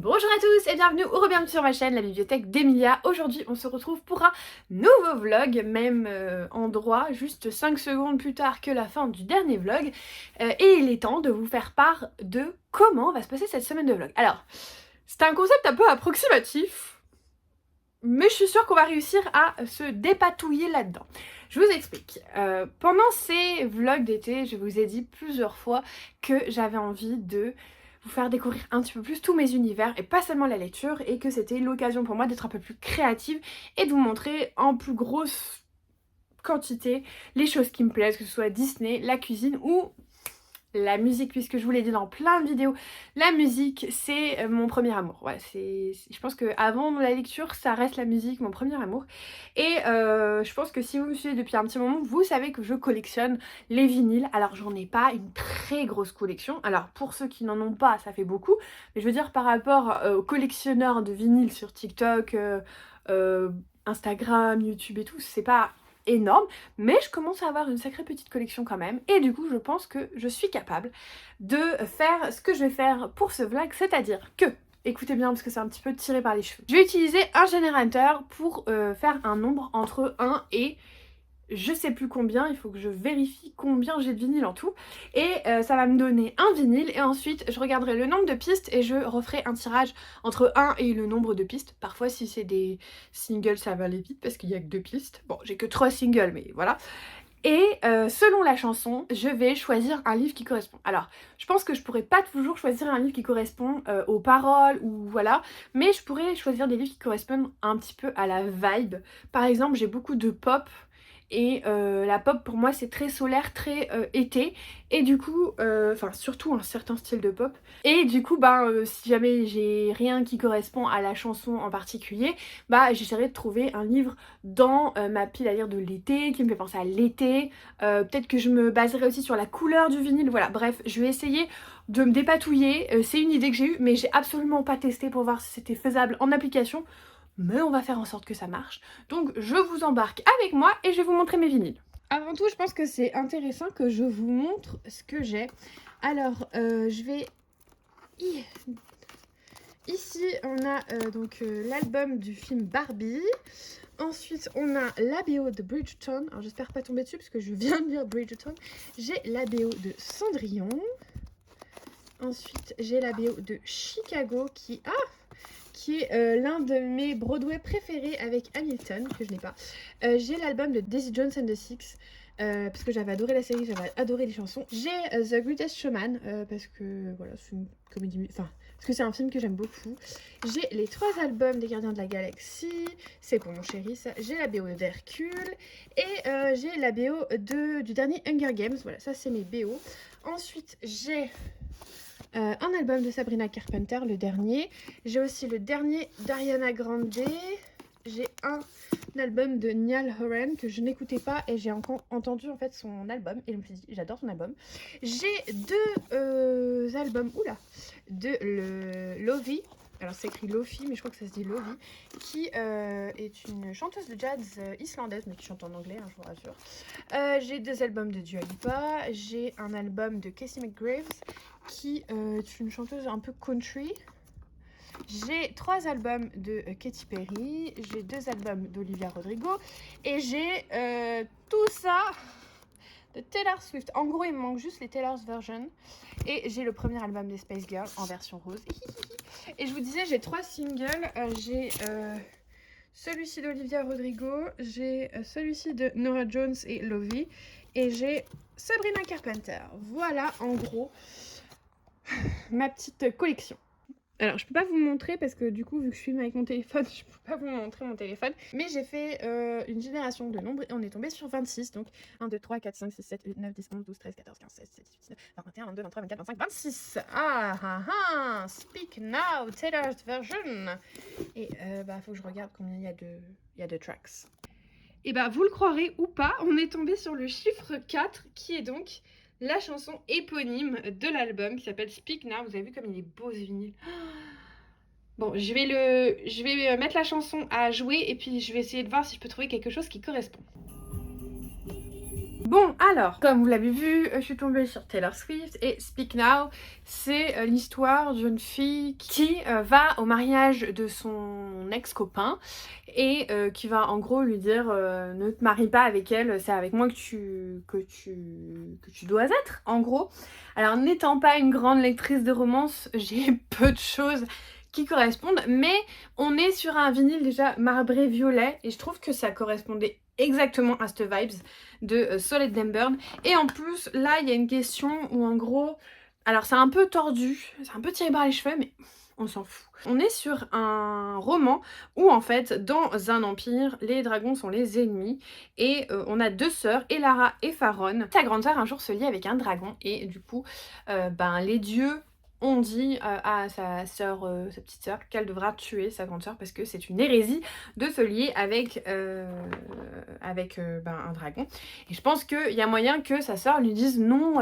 Bonjour à tous et bienvenue ou bienvenue sur ma chaîne, la bibliothèque d'Emilia. Aujourd'hui on se retrouve pour un nouveau vlog, même endroit, juste 5 secondes plus tard que la fin du dernier vlog. Et il est temps de vous faire part de comment va se passer cette semaine de vlog. Alors, c'est un concept un peu approximatif, mais je suis sûre qu'on va réussir à se dépatouiller là-dedans. Je vous explique. Pendant ces vlogs d'été, je vous ai dit plusieurs fois que j'avais envie de vous faire découvrir un petit peu plus tous mes univers et pas seulement la lecture, et que c'était l'occasion pour moi d'être un peu plus créative et de vous montrer en plus grosse quantité les choses qui me plaisent, que ce soit Disney, la cuisine ou la musique, puisque je vous l'ai dit dans plein de vidéos, la musique c'est mon premier amour. Ouais, je pense que avant la lecture ça reste la musique mon premier amour. Et je pense que si vous me suivez depuis un petit moment, vous savez que je collectionne les vinyles. Alors j'en ai pas une très grosse collection, alors pour ceux qui n'en ont pas ça fait beaucoup, mais je veux dire par rapport aux collectionneurs de vinyles sur TikTok, Instagram, YouTube et tout, c'est pas énorme, mais je commence à avoir une sacrée petite collection quand même, et du coup je pense que je suis capable de faire ce que je vais faire pour ce vlog, c'est-à-dire que, écoutez bien parce que c'est un petit peu tiré par les cheveux, je vais utiliser un générateur pour faire un nombre entre 1 et je sais plus combien, il faut que je vérifie combien j'ai de vinyle en tout, et ça va me donner un vinyle, et ensuite je regarderai le nombre de pistes et je referai un tirage entre 1 et le nombre de pistes. Parfois si c'est des singles ça va aller vite parce qu'il y a que 2 pistes, bon j'ai que 3 singles mais voilà. Et selon la chanson, je vais choisir un livre qui correspond. Alors, je pense que je pourrais pas toujours choisir un livre qui correspond aux paroles ou voilà, mais je pourrais choisir des livres qui correspondent un petit peu à la vibe. Par exemple, j'ai beaucoup de pop, et la pop pour moi c'est très solaire, très été, et du coup, enfin surtout un certain style de pop, et du coup si jamais j'ai rien qui correspond à la chanson en particulier, j'essaierai de trouver un livre dans ma pile à lire de l'été, qui me fait penser à l'été, peut-être que je me baserai aussi sur la couleur du vinyle, voilà, bref, je vais essayer de me dépatouiller, c'est une idée que j'ai eue, mais j'ai absolument pas testé pour voir si c'était faisable en application, mais on va faire en sorte que ça marche. Donc je vous embarque avec moi et je vais vous montrer mes vinyles. Avant tout, je pense que c'est intéressant que je vous montre ce que j'ai. Alors, je vais... Ici, on a l'album du film Barbie. Ensuite, on a la BO de Bridgerton. Alors, j'espère pas tomber dessus parce que je viens de lire Bridgerton. J'ai la BO de Cendrillon. Ensuite, j'ai la BO de Chicago qui est l'un de mes Broadway préférés avec Hamilton, que je n'ai pas. J'ai l'album de Daisy Jones and the Six, parce que j'avais adoré la série, j'avais adoré les chansons. J'ai The Greatest Showman, parce que voilà, c'est une comédie... Enfin, parce que c'est un film que j'aime beaucoup. J'ai les 3 albums des Gardiens de la Galaxie, c'est pour mon chéri ça. J'ai la BO d'Hercule, et j'ai la BO du dernier Hunger Games. Voilà, ça c'est mes BO. Ensuite, j'ai... un album de Sabrina Carpenter, le dernier. J'ai aussi le dernier d'Ariana Grande. J'ai un album de Niall Horan que je n'écoutais pas et j'ai encore entendu en fait son album et je me suis dit j'adore son album. J'ai 2 albums de Lovie. Alors c'est écrit Lofi mais je crois que ça se dit Lovie, qui est une chanteuse de jazz islandaise mais qui chante en anglais, hein, je vous rassure. J'ai 2 albums de Dua Lipa. J'ai un album de Casey McGraves qui est une chanteuse un peu country. J'ai 3 albums de Katy Perry, j'ai 2 albums d'Olivia Rodrigo, et j'ai tout ça de Taylor Swift. En gros, il me manque juste les Taylor's version, et j'ai le premier album des Spice Girls en version rose. Et je vous disais, j'ai 3 singles, j'ai celui-ci d'Olivia Rodrigo, j'ai celui-ci de Norah Jones et Lovie, et j'ai Sabrina Carpenter. Voilà en gros ma petite collection. Alors je peux pas vous montrer parce que du coup vu que je filme avec mon téléphone je peux pas vous montrer mon téléphone, mais j'ai fait une génération de nombres et on est tombé sur 26, donc 1, 2, 3, 4, 5, 6, 7, 8, 9, 10, 11, 12, 13, 14, 15, 16, 17, 18, 19, 20, 21, 22, 23, 24, 25, 26. Speak now, Taylor's version. Et faut que je regarde combien il y a de tracks. Et vous le croirez ou pas, on est tombé sur le chiffre 4 qui est donc la chanson éponyme de l'album qui s'appelle Speak Now. Vous avez vu comme il est beau ce vinyle. Bon, je vais mettre la chanson à jouer et puis je vais essayer de voir si je peux trouver quelque chose qui correspond. Bon, alors, comme vous l'avez vu, je suis tombée sur Taylor Swift et Speak Now, c'est l'histoire d'une fille qui va au mariage de son ex-copain et qui va en gros lui dire ne te marie pas avec elle, c'est avec moi que tu dois être, en gros. Alors, n'étant pas une grande lectrice de romance, j'ai peu de choses qui correspondent, mais on est sur un vinyle déjà marbré violet et je trouve que ça correspondait exactement à cette vibes de Solid Damn. Et en plus là il y a une question où en gros, alors c'est un peu tordu, c'est un peu tiré par les cheveux mais on s'en fout. On est sur un roman où en fait dans un empire les dragons sont les ennemis et on a deux sœurs, Elara et Faron. Sa grande sœur un jour se lie avec un dragon et du coup les dieux on dit à sa sœur, sa petite sœur, qu'elle devra tuer sa grande sœur parce que c'est une hérésie de se lier avec, un dragon. Et je pense qu'il y a moyen que sa sœur lui dise non,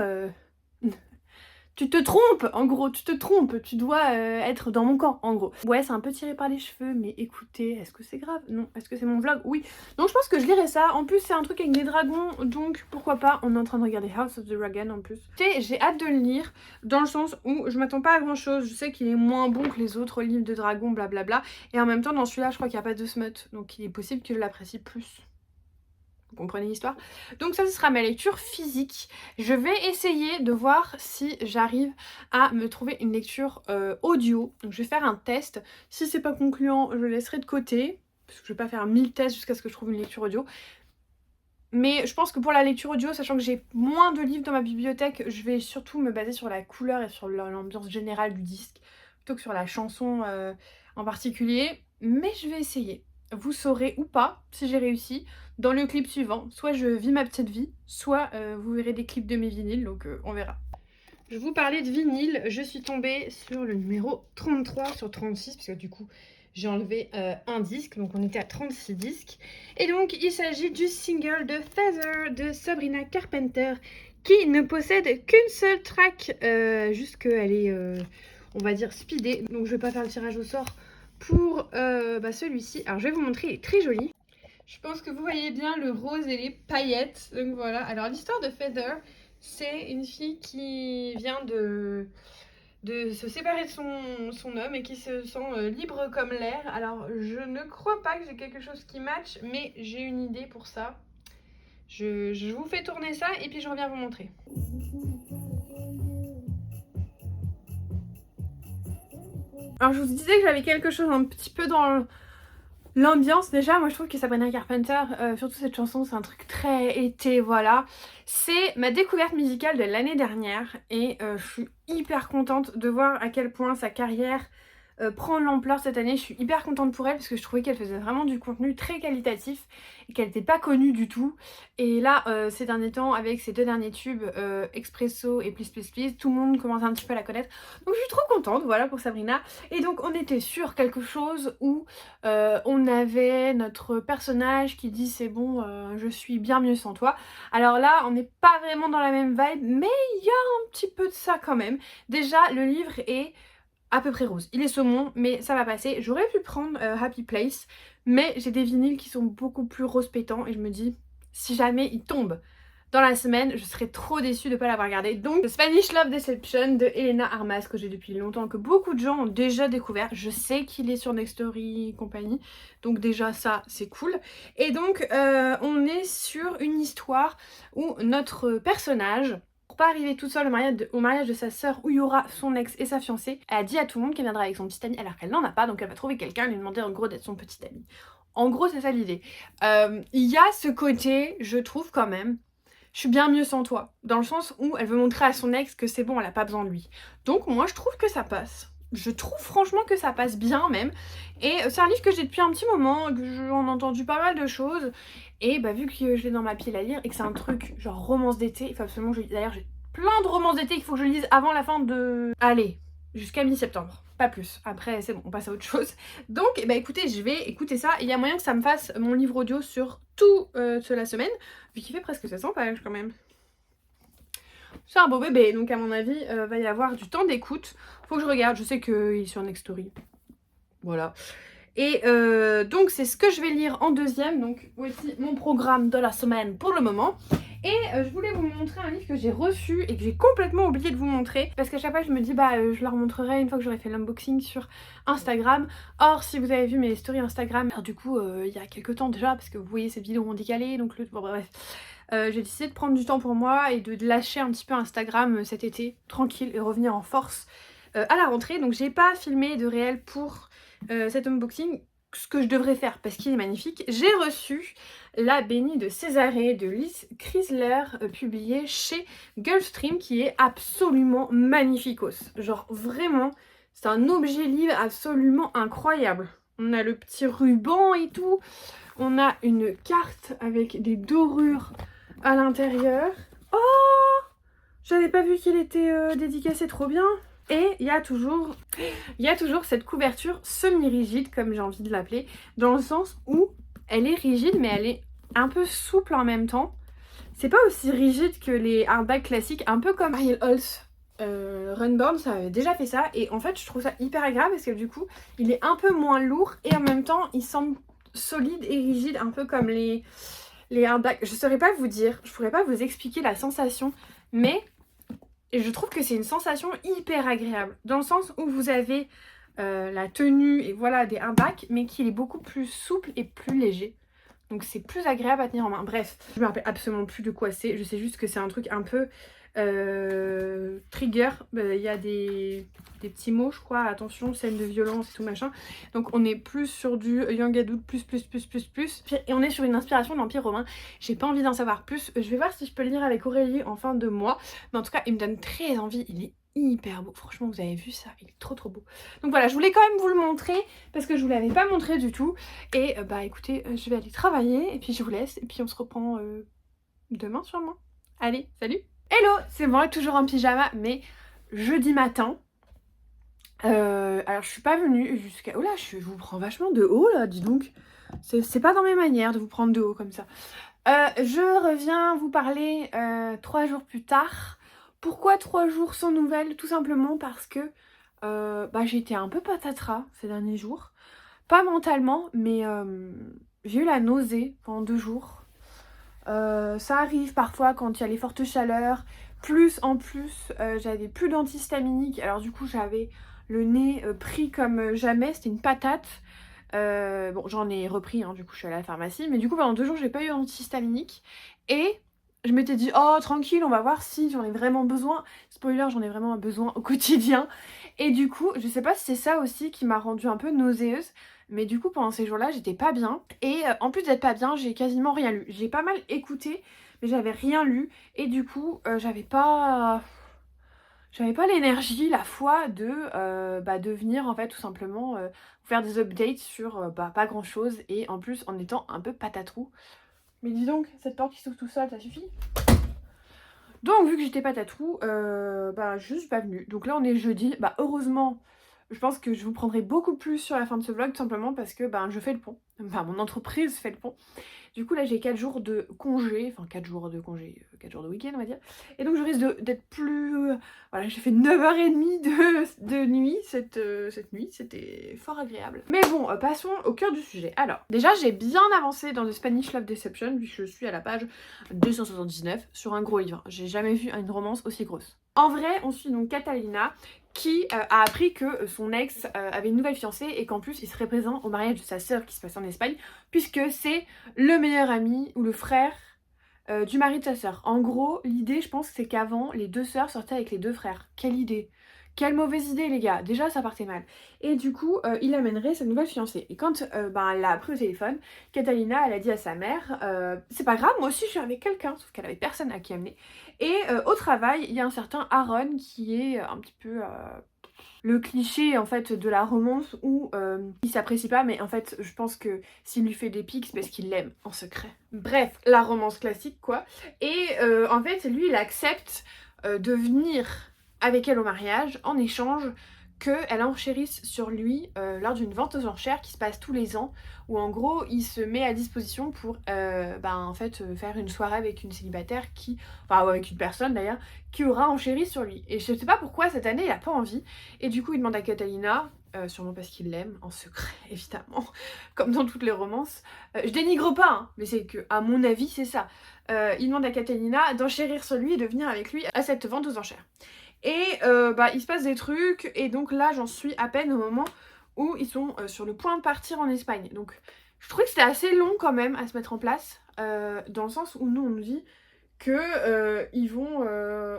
tu te trompes, en gros, tu te trompes, tu dois être dans mon camp, en gros. Ouais, c'est un peu tiré par les cheveux, mais écoutez, est-ce que c'est grave? Non. Est-ce que c'est mon vlog? Oui. Donc je pense que je lirai ça. En plus, c'est un truc avec des dragons, donc pourquoi pas. On est en train de regarder House of the Dragon en plus. J'ai hâte de le lire, dans le sens où je m'attends pas à grand chose. Je sais qu'il est moins bon que les autres livres de dragons, blablabla. Et en même temps, dans celui-là, je crois qu'il n'y a pas de smut, donc il est possible que je l'apprécie plus. Vous comprenez l'histoire? Donc ça, ce sera ma lecture physique. Je vais essayer de voir si j'arrive à me trouver une lecture audio. Donc je vais faire un test. Si c'est pas concluant, je le laisserai de côté. Parce que je vais pas faire 1000 tests jusqu'à ce que je trouve une lecture audio. Mais je pense que pour la lecture audio, sachant que j'ai moins de livres dans ma bibliothèque, je vais surtout me baser sur la couleur et sur l'ambiance générale du disque, plutôt que sur la chanson en particulier. Mais je vais essayer. Vous saurez ou pas si j'ai réussi dans le clip suivant. Soit je vis ma petite vie, soit vous verrez des clips de mes vinyles, donc on verra. Je vous parlais de vinyle, je suis tombée sur le numéro 33 sur 36, parce que du coup j'ai enlevé un disque, donc on était à 36 disques. Et donc il s'agit du single de Feather de Sabrina Carpenter, qui ne possède qu'une seule track, juste qu'elle est, on va dire, speedée. Donc je vais pas faire le tirage au sort pour celui-ci. Alors je vais vous montrer, il est très joli. Je pense que vous voyez bien le rose et les paillettes. Donc voilà. Alors l'histoire de Feather, c'est une fille qui vient de se séparer de son homme et qui se sent libre comme l'air. Alors je ne crois pas que j'ai quelque chose qui match, mais j'ai une idée pour ça. Je vous fais tourner ça et puis je reviens vous montrer. Alors je vous disais que j'avais quelque chose un petit peu dans l'ambiance. Déjà, moi je trouve que Sabrina Carpenter, surtout cette chanson, c'est un truc très été, voilà. C'est ma découverte musicale de l'année dernière et je suis hyper contente de voir à quel point sa carrière prend l'ampleur cette année. Je suis hyper contente pour elle parce que je trouvais qu'elle faisait vraiment du contenu très qualitatif et qu'elle n'était pas connue du tout. Et là, ces derniers temps, avec ses deux derniers tubes, Expresso et Please Please Please, tout le monde commence un petit peu à la connaître. Donc je suis trop contente, voilà, pour Sabrina. Et donc on était sur quelque chose où on avait notre personnage qui dit c'est bon, je suis bien mieux sans toi. Alors là, on n'est pas vraiment dans la même vibe, mais il y a un petit peu de ça quand même. Déjà, le livre est à peu près rose. Il est saumon, mais ça va passer. J'aurais pu prendre Happy Place, mais j'ai des vinyles qui sont beaucoup plus rose pétants et je me dis, si jamais il tombe dans la semaine, je serais trop déçue de ne pas l'avoir regardé. Donc, Spanish Love Deception de Elena Armas, que j'ai depuis longtemps, que beaucoup de gens ont déjà découvert. Je sais qu'il est sur Nextory et compagnie, donc déjà ça, c'est cool. Et donc, on est sur une histoire où notre personnage, pour pas arriver toute seule au mariage de sa sœur où il y aura son ex et sa fiancée, elle a dit à tout le monde qu'elle viendra avec son petit ami alors qu'elle n'en a pas, donc elle va trouver quelqu'un et lui demander en gros d'être son petit ami. En gros, c'est ça l'idée. Il y a ce côté, je trouve quand même, je suis bien mieux sans toi, dans le sens où elle veut montrer à son ex que c'est bon, elle a pas besoin de lui. Donc moi je trouve que ça passe. Je trouve franchement que ça passe bien même. Et c'est un livre que j'ai depuis un petit moment, que j'en ai entendu pas mal de choses. Et bah vu que je l'ai dans ma pile à lire et que c'est un truc genre romance d'été, il faut absolument que je... D'ailleurs j'ai plein de romances d'été qu'il faut que je lise avant la fin de... Allez, jusqu'à mi-septembre. Pas plus. Après c'est bon, on passe à autre chose. Donc bah écoutez, je vais écouter ça. Il y a moyen que ça me fasse mon livre audio sur tout la semaine. Vu qu'il fait presque 700 pages quand même. C'est un beau bébé, donc à mon avis, va y avoir du temps d'écoute. Faut que je regarde, je sais qu'il est sur Nextory. Voilà. Et donc c'est ce que je vais lire en deuxième. Donc voici mon programme de la semaine pour le moment. Et je voulais vous montrer un livre que j'ai reçu et que j'ai complètement oublié de vous montrer. Parce qu'à chaque fois je me dis je leur montrerai une fois que j'aurai fait l'unboxing sur Instagram. Or si vous avez vu mes stories Instagram, du coup il y a quelques temps déjà, parce que vous voyez ces vidéos ont décalé, donc bon bref. J'ai décidé de prendre du temps pour moi et de lâcher un petit peu Instagram cet été, tranquille, et revenir en force à la rentrée. Donc j'ai pas filmé de réel pour cet unboxing, ce que je devrais faire parce qu'il est magnifique. J'ai reçu La Bénie de Césarée de Liz Chrysler, publié chez Gulfstream, qui est absolument magnificos. Genre vraiment, c'est un objet livre absolument incroyable. On a le petit ruban et tout. On a une carte avec des dorures à l'intérieur. Oh, j'avais pas vu qu'il était dédicacé, trop bien. Et il y a toujours cette couverture semi-rigide, comme j'ai envie de l'appeler, dans le sens où elle est rigide, mais elle est un peu souple en même temps. C'est pas aussi rigide que les hardbacks classiques, un peu comme Ariel Holz. Runborn, ça avait déjà fait ça, et en fait je trouve ça hyper agréable parce que du coup il est un peu moins lourd et en même temps il semble solide et rigide, un peu comme les hardbacks. Je saurais pas vous dire, je pourrais pas vous expliquer la sensation, mais je trouve que c'est une sensation hyper agréable, dans le sens où vous avez la tenue et voilà des hardbacks, mais qui est beaucoup plus souple et plus léger. Donc c'est plus agréable à tenir en main. Bref, je me rappelle absolument plus de quoi c'est. Je sais juste que c'est un truc un peu trigger. Il y a des petits mots, je crois. Attention, scène de violence et tout machin. Donc on est plus sur du young adult plus. Et on est sur une inspiration de l'Empire romain. J'ai pas envie d'en savoir plus. Je vais voir si je peux le lire avec Aurélie en fin de mois. Mais en tout cas, il me donne très envie. Il est hyper beau. Franchement, vous avez vu ça? Il est trop beau. Donc voilà, je voulais quand même vous le montrer parce que je vous l'avais pas montré du tout. Et écoutez, je vais aller travailler et puis je vous laisse. Et puis on se reprend demain sûrement. Allez, salut! Hello, c'est moi, toujours en pyjama, mais jeudi matin. Alors je suis pas venue jusqu'à... Oh là, je vous prends vachement de haut là, dis donc. C'est pas dans mes manières de vous prendre de haut comme ça. Je reviens vous parler 3 jours plus tard. Pourquoi 3 jours sans nouvelles? Tout simplement parce que j'ai été un peu patatras ces derniers jours. Pas mentalement, mais j'ai eu la nausée pendant 2 jours. Ça arrive parfois quand il y a les fortes chaleurs. En plus, j'avais plus d'antihistaminique. Alors du coup, j'avais le nez pris comme jamais. C'était une patate. Bon, j'en ai repris, hein, du coup, je suis allée à la pharmacie. Mais du coup, pendant 2 jours, j'ai pas eu d'antihistaminique. Et je m'étais dit, oh, tranquille, on va voir si j'en ai vraiment besoin. Spoiler, j'en ai vraiment besoin au quotidien. Et du coup, je sais pas si c'est ça aussi qui m'a rendue un peu nauséeuse. Mais du coup, pendant ces jours-là, j'étais pas bien. Et en plus d'être pas bien, j'ai quasiment rien lu. J'ai pas mal écouté, mais j'avais rien lu. Et du coup, j'avais pas l'énergie, la foi de venir en fait tout simplement vous faire des updates sur pas grand chose. Et en plus, en étant un peu patatrou. Mais dis donc, cette porte qui s'ouvre tout seul, ça suffit? Donc vu que j'étais patatrou, je suis pas venue. Donc là on est jeudi. Heureusement, je pense que je vous prendrai beaucoup plus sur la fin de ce vlog, tout simplement parce que je fais le pont. Enfin mon entreprise fait le pont. Du coup là j'ai 4 jours de congé, enfin 4 jours de congé, 4 jours de week-end on va dire. Et donc je risque d'être plus... Voilà, j'ai fait 9h30 de nuit cette nuit, c'était fort agréable. Mais bon, passons au cœur du sujet. Alors, déjà j'ai bien avancé dans The Spanish Love Deception, puisque je suis à la page 279 sur un gros livre. J'ai jamais vu une romance aussi grosse. En vrai, on suit donc Catalina qui a appris que son ex avait une nouvelle fiancée et qu'en plus il serait présent au mariage de sa sœur qui se passe en Espagne, puisque c'est le meilleur ami ou le frère du mari de sa sœur. En gros, l'idée, je pense, c'est qu'avant, les 2 sœurs sortaient avec les 2 frères. Quelle idée! Quelle mauvaise idée, les gars! Déjà, ça partait mal. Et du coup, il amènerait sa nouvelle fiancée. Et quand elle l'a appris au téléphone, Catalina, elle a dit à sa mère c'est pas grave, moi aussi je suis avec quelqu'un, sauf qu'elle avait personne à qui amener. Et au travail, il y a un certain Aaron qui est un petit peu... le cliché en fait de la romance où il s'apprécie pas, mais en fait je pense que s'il lui fait des pics c'est parce qu'il l'aime en secret. Bref, la romance classique quoi. Et en fait lui il accepte de venir avec elle au mariage en échange qu'elle enchérisse sur lui lors d'une vente aux enchères qui se passe tous les ans, où en gros il se met à disposition pour faire une soirée avec une célibataire ou avec une personne d'ailleurs, qui aura enchéri sur lui. Et je sais pas pourquoi cette année il a pas envie, et du coup il demande à Catalina sûrement parce qu'il l'aime, en secret évidemment, comme dans toutes les romances. Je dénigre pas, hein, mais c'est que, à mon avis, c'est ça. Il demande à Catalina d'enchérir sur lui et de venir avec lui à cette vente aux enchères. Et il se passe des trucs, et donc là j'en suis à peine au moment où ils sont sur le point de partir en Espagne. Donc je trouvais que c'était assez long quand même à se mettre en place, dans le sens où nous on nous dit que ils vont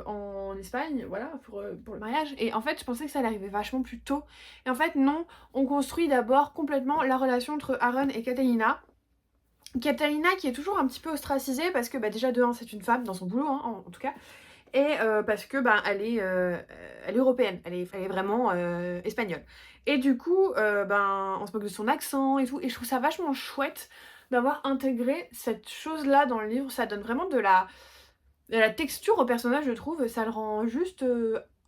en Espagne, voilà, pour le mariage. Et en fait, je pensais que ça allait arriver vachement plus tôt. Et en fait, non, on construit d'abord complètement la relation entre Aaron et Catalina. Catalina qui est toujours un petit peu ostracisée parce que déjà de 1 c'est une femme dans son boulot, hein, en tout cas. Et parce que elle est européenne, elle est vraiment espagnole. Et du coup, on se moque de son accent et tout. Et je trouve ça vachement chouette d'avoir intégré cette chose-là dans le livre. Ça donne vraiment de la texture au personnage, je trouve. Ça le rend juste,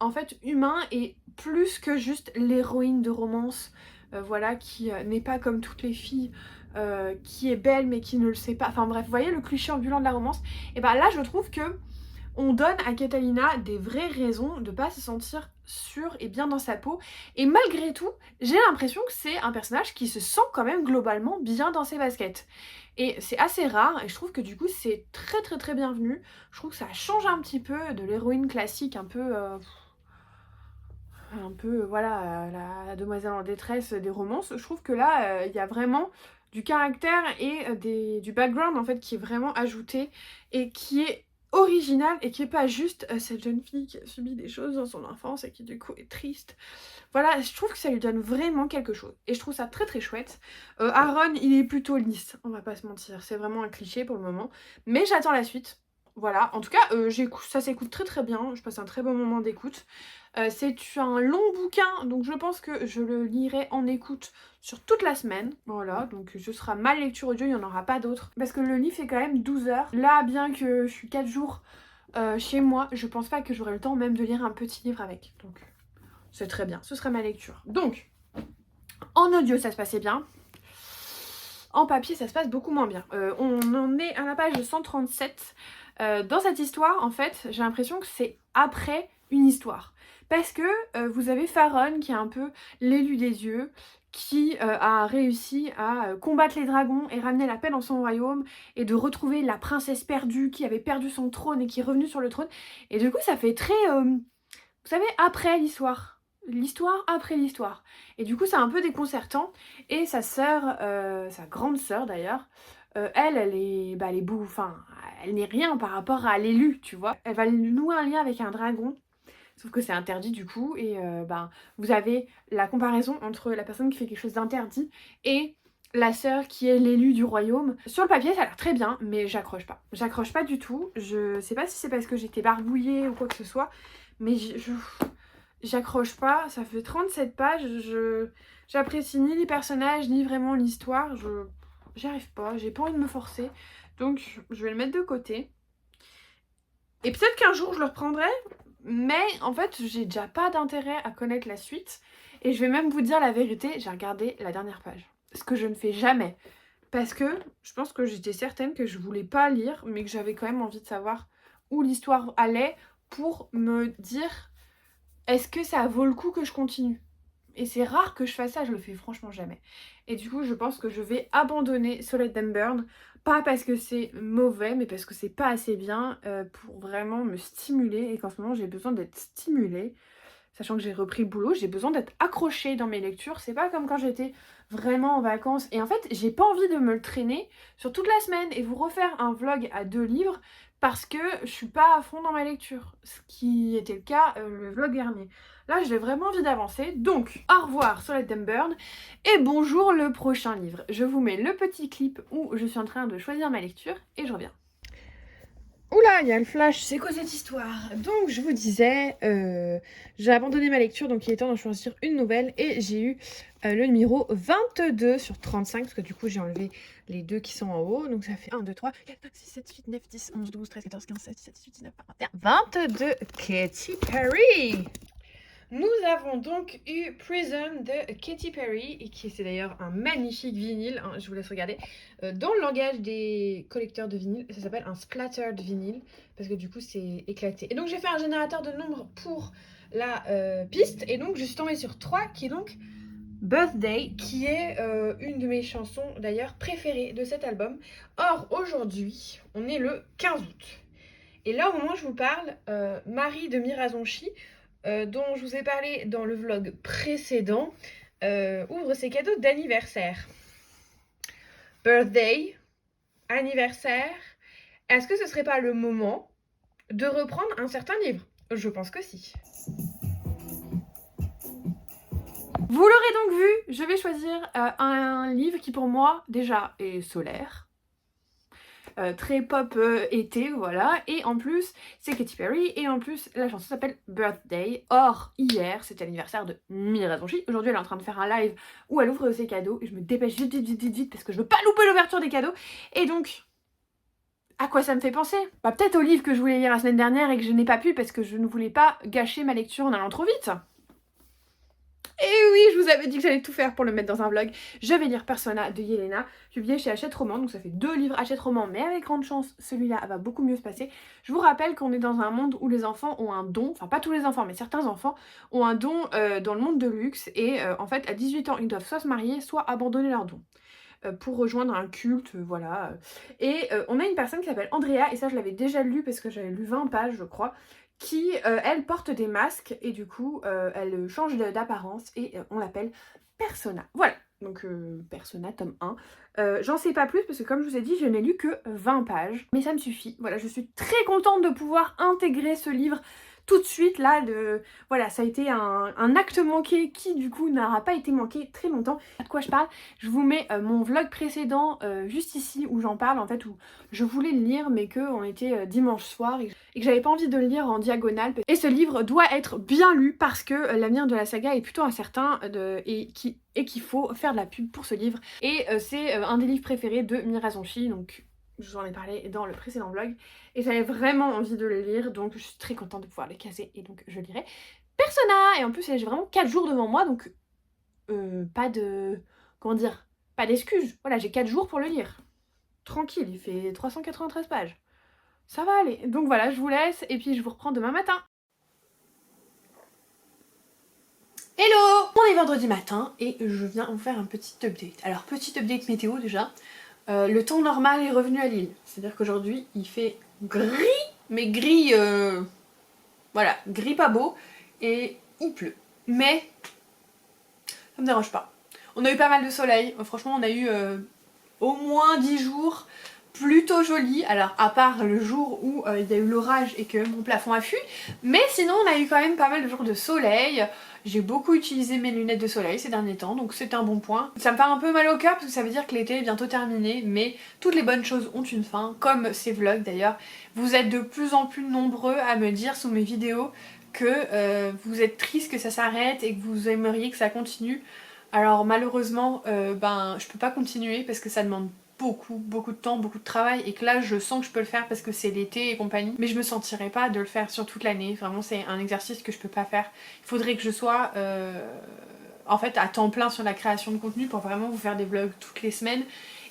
en fait, humain et plus que juste l'héroïne de romance, voilà, qui n'est pas comme toutes les filles, qui est belle mais qui ne le sait pas. Enfin bref, vous voyez le cliché ambulant de la romance. Et là, je trouve que on donne à Catalina des vraies raisons de pas se sentir sûre et bien dans sa peau. Et malgré tout, j'ai l'impression que c'est un personnage qui se sent quand même globalement bien dans ses baskets. Et c'est assez rare, et je trouve que du coup c'est très très très bienvenu. Je trouve que ça change un petit peu de l'héroïne classique, un peu voilà, la demoiselle en détresse des romances. Je trouve que là, il y a vraiment du caractère et du background en fait qui est vraiment ajouté et qui est original et qui est pas juste cette jeune fille qui a subi des choses dans son enfance et qui du coup est triste. Voilà, je trouve que ça lui donne vraiment quelque chose et je trouve ça très très chouette. Aaron, il est plutôt lisse, on va pas se mentir, c'est vraiment un cliché pour le moment, mais j'attends la suite. Voilà, en tout cas, ça s'écoute très très bien, je passe un très bon moment d'écoute. C'est un long bouquin, donc je pense que je le lirai en écoute sur toute la semaine. Voilà, donc ce sera ma lecture audio, il n'y en aura pas d'autres. Parce que le livre fait quand même 12 heures. Là, bien que je suis 4 jours chez moi, je pense pas que j'aurai le temps même de lire un petit livre avec. Donc c'est très bien, ce sera ma lecture. Donc, en audio ça se passait bien. En papier ça se passe beaucoup moins bien. On en est à la page 137. Dans cette histoire, en fait, j'ai l'impression que c'est après une histoire. Parce que vous avez Faron qui est un peu l'élu des yeux, qui a réussi à combattre les dragons et ramener la paix dans son royaume et de retrouver la princesse perdue qui avait perdu son trône et qui est revenue sur le trône. Et du coup ça fait très, vous savez, après l'histoire. L'histoire après l'histoire. Et du coup c'est un peu déconcertant. Et sa sœur, sa grande sœur d'ailleurs, elle est enfin, elle n'est rien par rapport à l'élu, tu vois. Elle va nouer un lien avec un dragon, sauf que c'est interdit du coup, et vous avez la comparaison entre la personne qui fait quelque chose d'interdit et la sœur qui est l'élu du royaume. Sur le papier ça a l'air très bien, mais j'accroche pas. J'accroche pas du tout, je sais pas si c'est parce que j'étais barbouillée ou quoi que ce soit, mais j'accroche pas, ça fait 37 pages, j'apprécie ni les personnages, ni vraiment l'histoire, j'y arrive pas, j'ai pas envie de me forcer, donc je vais le mettre de côté. Et peut-être qu'un jour je le reprendrai, mais en fait j'ai déjà pas d'intérêt à connaître la suite, et je vais même vous dire la vérité, j'ai regardé la dernière page, ce que je ne fais jamais, parce que je pense que j'étais certaine que je voulais pas lire, mais que j'avais quand même envie de savoir où l'histoire allait pour me dire est-ce que ça vaut le coup que je continue. Et c'est rare que je fasse ça, je le fais franchement jamais. Et du coup, je pense que je vais abandonner Solid and Burn, pas parce que c'est mauvais, mais parce que c'est pas assez bien pour vraiment me stimuler, et qu'en ce moment j'ai besoin d'être stimulée. Sachant que j'ai repris le boulot, j'ai besoin d'être accrochée dans mes lectures. C'est pas comme quand j'étais vraiment en vacances. Et en fait, j'ai pas envie de me le traîner sur toute la semaine et vous refaire un vlog à 2 livres parce que je suis pas à fond dans ma lecture. Ce qui était le cas le vlog dernier. Là, j'ai vraiment envie d'avancer. Donc, au revoir Solid and Burn et bonjour le prochain livre. Je vous mets le petit clip où je suis en train de choisir ma lecture et je reviens. Oula, il y a le flash, c'est quoi cette histoire? Donc je vous disais, j'ai abandonné ma lecture, donc il est temps d'en choisir une nouvelle, et j'ai eu le numéro 22 sur 35, parce que du coup j'ai enlevé les deux qui sont en haut, donc ça fait 1, 2, 3, 4, 5, 6, 7, 8, 9, 10, 11, 12, 13, 14, 15, 16, 17, 18, 19, 20, 21, 22, Katy Perry. Nous avons donc eu Prism de Katy Perry, et qui c'est d'ailleurs un magnifique vinyle, hein, je vous laisse regarder. Dans le langage des collecteurs de vinyle, ça s'appelle un splattered vinyle, parce que du coup c'est éclaté. Et donc j'ai fait un générateur de nombres pour la piste, et donc je suis tombée sur 3, qui est donc Birthday, qui est une de mes chansons d'ailleurs préférées de cet album. Or, aujourd'hui, on est le 15 août. Et là, au moment où je vous parle, Marie de Mirazonchi, dont je vous ai parlé dans le vlog précédent, ouvre ses cadeaux d'anniversaire. Birthday, anniversaire. Est-ce que ce serait pas le moment de reprendre un certain livre? Je pense que si. Vous l'aurez donc vu, je vais choisir un livre qui pour moi déjà est solaire, très pop été, voilà, et en plus c'est Katy Perry, et en plus la chanson s'appelle Birthday. Or hier c'était l'anniversaire de Mirazonchi, aujourd'hui elle est en train de faire un live où elle ouvre ses cadeaux, et je me dépêche vite parce que je veux pas louper l'ouverture des cadeaux, et donc à quoi ça me fait penser? Bah peut-être au livre que je voulais lire la semaine dernière et que je n'ai pas pu parce que je ne voulais pas gâcher ma lecture en allant trop vite. Et oui, je vous avais dit que j'allais tout faire pour le mettre dans un vlog. Je vais lire Persona de Yelena, publié chez Hachette Roman, donc ça fait 2 livres Hachette Roman, mais avec grande chance, celui-là va beaucoup mieux se passer. Je vous rappelle qu'on est dans un monde où les enfants ont un don, enfin pas tous les enfants, mais certains enfants ont un don dans le monde de luxe, et en fait à 18 ans, ils doivent soit se marier, soit abandonner leur don. Pour rejoindre un culte, voilà. Et on a une personne qui s'appelle Andrea, et ça je l'avais déjà lu parce que j'avais lu 20 pages je crois, qui elle porte des masques et du coup elle change d'apparence et on l'appelle Persona. Voilà, donc Persona tome 1. J'en sais pas plus parce que comme je vous ai dit je n'ai lu que 20 pages, mais ça me suffit. Voilà, je suis très contente de pouvoir intégrer ce livre tout de suite là, voilà, ça a été un acte manqué qui du coup n'aura pas été manqué très longtemps. De quoi je parle? Je vous mets mon vlog précédent juste ici où j'en parle en fait, où je voulais le lire mais qu'on était dimanche soir et que j'avais pas envie de le lire en diagonale. Et ce livre doit être bien lu parce que l'avenir de la saga est plutôt incertain et qu'il faut faire de la pub pour ce livre. Et c'est un des livres préférés de Mirazonchi, donc je vous en ai parlé dans le précédent vlog, et j'avais vraiment envie de le lire, donc je suis très contente de pouvoir le caser, et donc je lirai Persona. Et en plus j'ai vraiment 4 jours devant moi, donc pas de... comment dire? Pas d'excuses. Voilà, j'ai 4 jours pour le lire. Tranquille, il fait 393 pages. Ça va aller. Donc voilà, je vous laisse, et puis je vous reprends demain matin. Hello! On est vendredi matin, et je viens vous faire un petit update. Alors, petit update météo déjà. Le temps normal est revenu à Lille. C'est-à-dire qu'aujourd'hui, il fait gris, mais gris, voilà, gris pas beau, et il pleut. Mais ça me dérange pas. On a eu pas mal de soleil. Franchement, on a eu au moins 10 jours plutôt jolis. Alors, à part le jour où il y a eu l'orage et que mon plafond a fui. Mais sinon, on a eu quand même pas mal de jours de soleil. J'ai beaucoup utilisé mes lunettes de soleil ces derniers temps, donc c'est un bon point. Ça me fait un peu mal au cœur parce que ça veut dire que l'été est bientôt terminé, mais toutes les bonnes choses ont une fin, comme ces vlogs d'ailleurs. Vous êtes de plus en plus nombreux à me dire sous mes vidéos que vous êtes triste que ça s'arrête et que vous aimeriez que ça continue. Alors malheureusement, je peux pas continuer parce que ça demande beaucoup de temps, beaucoup de travail, et que là je sens que je peux le faire parce que c'est l'été et compagnie, mais je me sentirais pas de le faire sur toute l'année. Vraiment c'est un exercice que je peux pas faire. Il faudrait que je sois en fait à temps plein sur la création de contenu pour vraiment vous faire des vlogs toutes les semaines.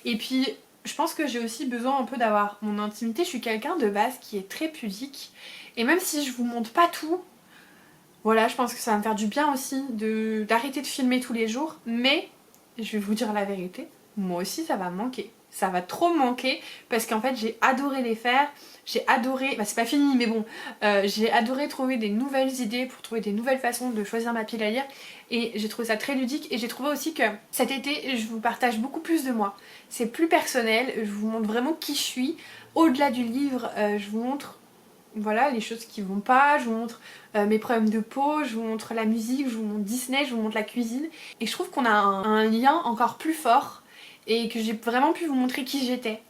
Et puis je pense que j'ai aussi besoin un peu d'avoir mon intimité. Je suis quelqu'un de base qui est très pudique, et même si je vous montre pas tout, voilà, je pense que ça va me faire du bien aussi d'arrêter de filmer tous les jours, mais je vais vous dire la vérité, moi aussi ça va me manquer. Ça va trop me manquer parce qu'en fait j'ai adoré les faire, j'ai adoré, c'est pas fini mais bon, j'ai adoré trouver des nouvelles idées pour trouver des nouvelles façons de choisir ma pile à lire, et j'ai trouvé ça très ludique. Et j'ai trouvé aussi que cet été je vous partage beaucoup plus de moi, c'est plus personnel, je vous montre vraiment qui je suis, au-delà du livre, je vous montre voilà les choses qui vont pas, je vous montre mes problèmes de peau, je vous montre la musique, je vous montre Disney, je vous montre la cuisine, et je trouve qu'on a un lien encore plus fort et que j'ai vraiment pu vous montrer qui j'étais.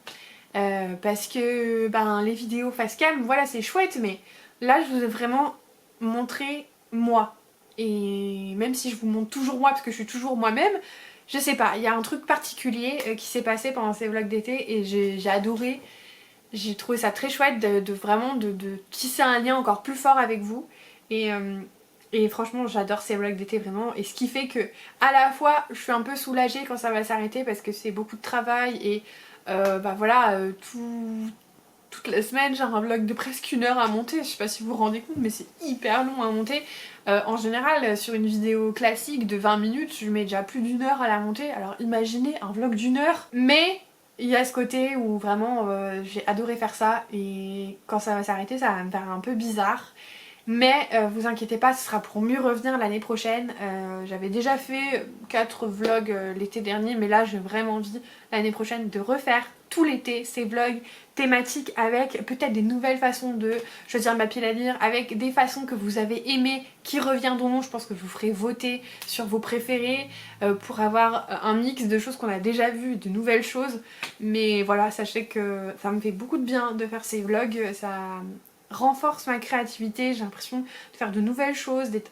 Parce que les vidéos face cam, voilà c'est chouette, mais là je vous ai vraiment montré moi. Et même si je vous montre toujours moi parce que je suis toujours moi-même, je sais pas, il y a un truc particulier qui s'est passé pendant ces vlogs d'été et j'ai adoré. J'ai trouvé ça très chouette vraiment de tisser un lien encore plus fort avec vous. Et franchement j'adore ces vlogs d'été vraiment. Et ce qui fait que à la fois je suis un peu soulagée quand ça va s'arrêter parce que c'est beaucoup de travail et voilà, toute la semaine, j'ai un vlog de presque 1 heure à monter. Je sais pas si vous vous rendez compte, mais c'est hyper long à monter. En général, sur une vidéo classique de 20 minutes, je mets déjà plus d'1 heure à la monter. Alors imaginez un vlog d'1 heure. Mais il y a ce côté où vraiment j'ai adoré faire ça, et quand ça va s'arrêter, ça va me faire un peu bizarre. Mais vous inquiétez pas, ce sera pour mieux revenir l'année prochaine. J'avais déjà fait 4 vlogs l'été dernier, mais là j'ai vraiment envie l'année prochaine de refaire tout l'été ces vlogs thématiques avec peut-être des nouvelles façons de choisir ma pile à lire, avec des façons que vous avez aimées qui reviendront. Je pense que je vous ferai voter sur vos préférés pour avoir un mix de choses qu'on a déjà vues, de nouvelles choses. Mais voilà, sachez que ça me fait beaucoup de bien de faire ces vlogs, ça renforce ma créativité, j'ai l'impression de faire de nouvelles choses, d'être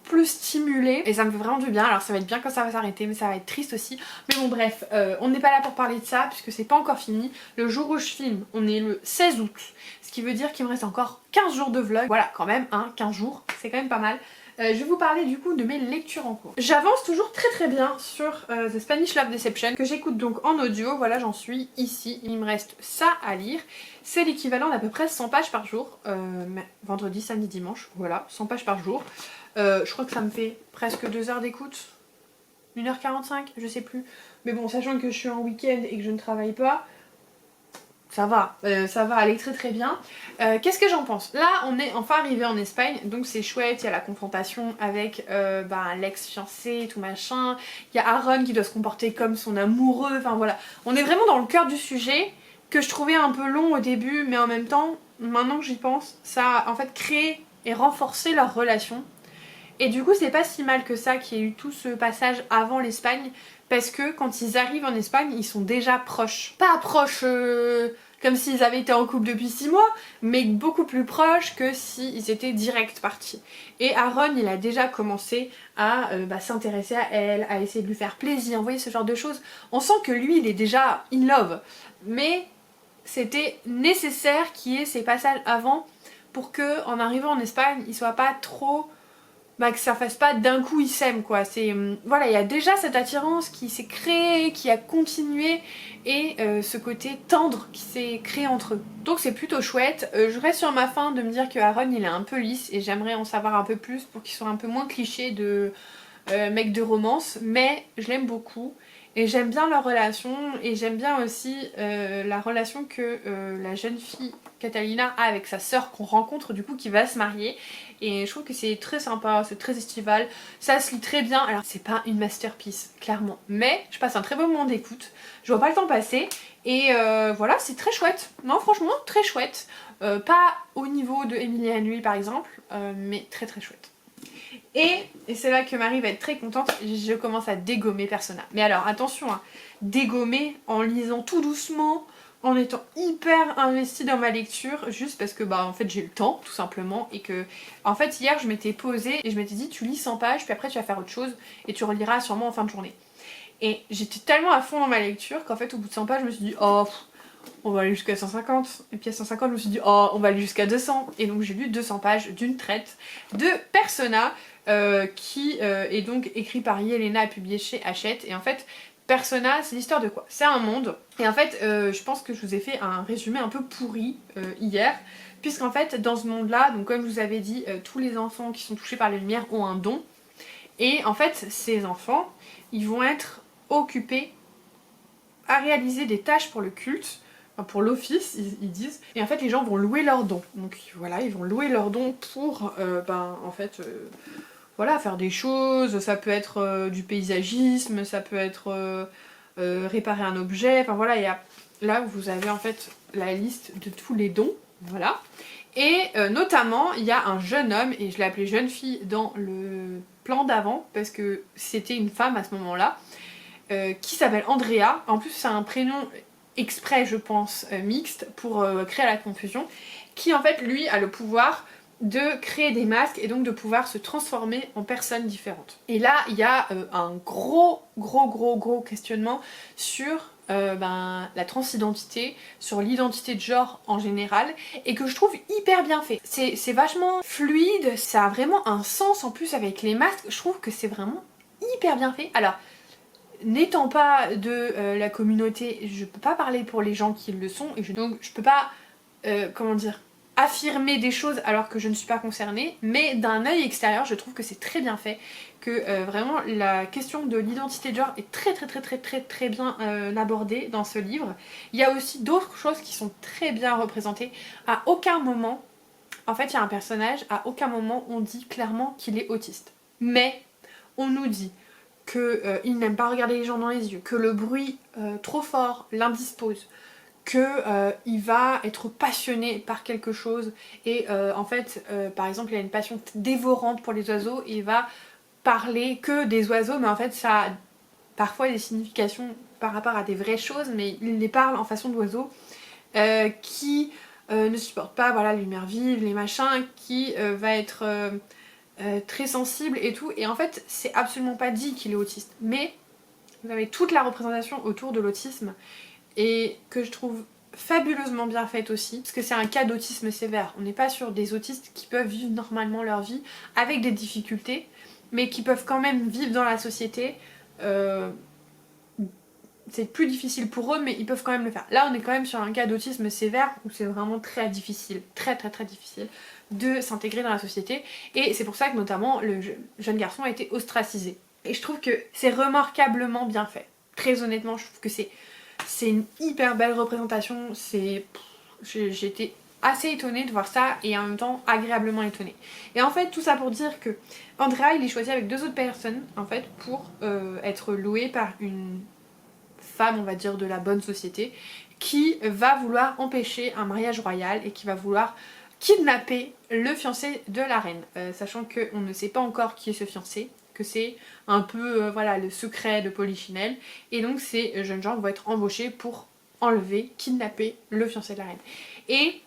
plus stimulée, et ça me fait vraiment du bien. Alors ça va être bien quand ça va s'arrêter, mais ça va être triste aussi. Mais bon bref, on n'est pas là pour parler de ça puisque c'est pas encore fini. Le jour où je filme, on est le 16 août, ce qui veut dire qu'il me reste encore 15 jours de vlog. Voilà, quand même, hein, 15 jours, c'est quand même pas mal. Je vais vous parler du coup de mes lectures en cours. J'avance toujours très bien sur The Spanish Love Deception, que j'écoute donc en audio. Voilà, j'en suis ici. Il me reste ça à lire. C'est l'équivalent d'à peu près 100 pages par jour. Vendredi, samedi, dimanche. Voilà, 100 pages par jour. Je crois que ça me fait presque 2 heures d'écoute. 1h45, je sais plus. Mais bon, sachant que je suis en week-end et que je ne travaille pas, ça va aller très bien. Qu'est-ce que j'en pense? Là, on est enfin arrivé en Espagne, donc c'est chouette. Il y a la confrontation avec l'ex-fiancé et tout machin. Il y a Aaron qui doit se comporter comme son amoureux. Enfin voilà, on est vraiment dans le cœur du sujet, que je trouvais un peu long au début, mais en même temps, maintenant que j'y pense, ça a en fait créé et renforcé leur relation. Et du coup, c'est pas si mal que ça qu'il y ait eu tout ce passage avant l'Espagne, parce que quand ils arrivent en Espagne, ils sont déjà proches. Pas proches comme s'ils avaient été en couple depuis 6 mois, mais beaucoup plus proches que s'ils étaient direct partis. Et Aaron, il a déjà commencé à s'intéresser à elle, à essayer de lui faire plaisir, vous voyez, ce genre de choses. On sent que lui, il est déjà in love, mais c'était nécessaire qu'il y ait ces passages avant pour que, en arrivant en Espagne, il soit pas trop... que ça fasse pas d'un coup ils s'aiment quoi. C'est voilà, il y a déjà cette attirance qui s'est créée, qui a continué, et ce côté tendre qui s'est créé entre eux. Donc c'est plutôt chouette. Je reste sur ma faim de me dire que Aaron il est un peu lisse, et j'aimerais en savoir un peu plus pour qu'il soit un peu moins cliché de mec de romance, mais je l'aime beaucoup. Et j'aime bien leur relation, et j'aime bien aussi la relation que la jeune fille Catalina a avec sa sœur qu'on rencontre du coup, qui va se marier. Et je trouve que c'est très sympa, c'est très estival, ça se lit très bien. Alors c'est pas une masterpiece, clairement, mais je passe un très bon moment d'écoute, je vois pas le temps passer, et voilà, c'est très chouette. Non, franchement, très chouette. Pas au niveau de Emily Henry par exemple, mais très chouette. Et c'est là que Marie va être très contente, je commence à dégommer Persona. Mais alors attention, hein, dégommer en lisant tout doucement, en étant hyper investie dans ma lecture, juste parce que en fait j'ai le temps tout simplement, et que en fait hier je m'étais posée et je m'étais dit tu lis 100 pages puis après tu vas faire autre chose et tu reliras sûrement en fin de journée. Et j'étais tellement à fond dans ma lecture qu'en fait au bout de 100 pages je me suis dit oh on va aller jusqu'à 150, et puis à 150 je me suis dit oh on va aller jusqu'à 200, et donc j'ai lu 200 pages d'une traite de Persona qui est donc écrit par Yelena et publié chez Hachette. Et en fait Persona, c'est l'histoire de quoi? C'est un monde, et en fait je pense que je vous ai fait un résumé un peu pourri hier, puisqu'en fait dans ce monde là, donc comme je vous avais dit, tous les enfants qui sont touchés par la lumière ont un don, et en fait ces enfants ils vont être occupés à réaliser des tâches pour le culte, pour l'office ils disent, et en fait les gens vont louer leurs dons. Donc voilà, ils vont louer leurs dons pour en fait voilà, faire des choses. Ça peut être du paysagisme, ça peut être réparer un objet, enfin voilà, là vous avez en fait la liste de tous les dons, voilà. Et notamment il y a un jeune homme, et je l'ai appelé jeune fille dans le plan d'avant parce que c'était une femme à ce moment là, qui s'appelle Andrea. En plus c'est un prénom exprès je pense mixte pour créer la confusion, qui en fait lui a le pouvoir de créer des masques et donc de pouvoir se transformer en personnes différentes. Et là il y a un gros questionnement sur la transidentité, sur l'identité de genre en général, et que je trouve hyper bien fait. C'est vachement fluide, ça a vraiment un sens en plus avec les masques, je trouve que c'est vraiment hyper bien fait. Alors n'étant pas de la communauté, je peux pas parler pour les gens qui le sont, et donc je peux pas, comment dire, affirmer des choses alors que je ne suis pas concernée, mais d'un œil extérieur je trouve que c'est très bien fait, que vraiment la question de l'identité de genre est très bien abordée dans ce livre. Il y a aussi d'autres choses qui sont très bien représentées. À aucun moment, en fait il y a un personnage, à aucun moment on dit clairement qu'il est autiste, mais on nous dit qu'il n'aime pas regarder les gens dans les yeux, que le bruit trop fort l'indispose, qu'il va être passionné par quelque chose et en fait par exemple il a une passion dévorante pour les oiseaux et il va parler que des oiseaux, mais en fait ça a parfois des significations par rapport à des vraies choses, mais il les parle en façon d'oiseaux, qui ne supporte pas voilà, les lumières vives, les machins, qui va être très sensible et tout, et en fait c'est absolument pas dit qu'il est autiste, mais vous avez toute la représentation autour de l'autisme et que je trouve fabuleusement bien faite aussi, parce que c'est un cas d'autisme sévère. On n'est pas sur des autistes qui peuvent vivre normalement leur vie avec des difficultés, mais qui peuvent quand même vivre dans la société. C'est plus difficile pour eux, mais ils peuvent quand même le faire. Là, on est quand même sur un cas d'autisme sévère où c'est vraiment très difficile, très difficile de s'intégrer dans la société. Et c'est pour ça que notamment le jeune garçon a été ostracisé. Et je trouve que c'est remarquablement bien fait. Très honnêtement, je trouve que c'est une hyper belle représentation. J'ai été assez étonnée de voir ça et en même temps agréablement étonnée. Et en fait, tout ça pour dire que Andrea, il est choisi avec 2 autres personnes en fait pour être loué par une femme, on va dire, de la bonne société, qui va vouloir empêcher un mariage royal et qui va vouloir kidnapper le fiancé de la reine, sachant qu'on ne sait pas encore qui est ce fiancé, que c'est un peu voilà, le secret de Polichinelle, et donc ces jeunes gens vont être embauchés pour enlever, kidnapper le fiancé de la reine. Et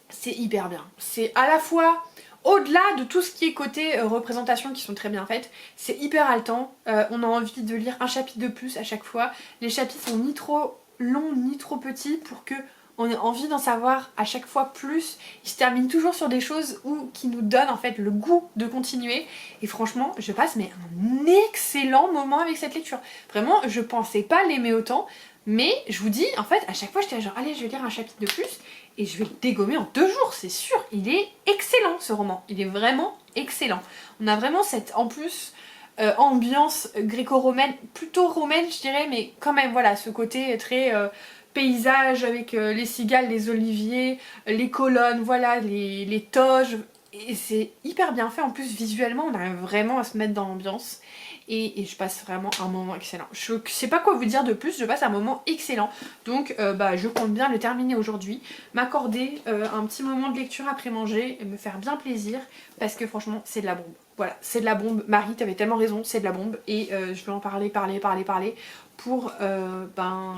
c'est hyper bien, c'est à la fois au-delà de tout ce qui est côté représentation qui sont très bien faites, c'est hyper haletant, on a envie de lire un chapitre de plus à chaque fois, les chapitres sont ni trop longs ni trop petits pour que on ait envie d'en savoir à chaque fois plus, ils se terminent toujours sur des choses qui nous donnent en fait le goût de continuer, et franchement je passe mais un excellent moment avec cette lecture, vraiment je pensais pas l'aimer autant, mais je vous dis en fait à chaque fois j'étais genre allez je vais lire un chapitre de plus, et je vais le dégommer en 2 jours, c'est sûr. Il est excellent ce roman, il est vraiment excellent. On a vraiment cette, en plus, ambiance gréco-romaine, plutôt romaine je dirais, mais quand même voilà, ce côté très paysage avec les cigales, les oliviers, les colonnes, voilà, les toges. Et c'est hyper bien fait, en plus visuellement on arrive vraiment à se mettre dans l'ambiance. Et je passe vraiment un moment excellent. Je sais pas quoi vous dire de plus, je passe un moment excellent. Donc je compte bien le terminer aujourd'hui, m'accorder un petit moment de lecture après manger, et me faire bien plaisir, parce que franchement c'est de la bombe. Voilà, c'est de la bombe. Marie, t'avais tellement raison, c'est de la bombe. Et je vais en parler pour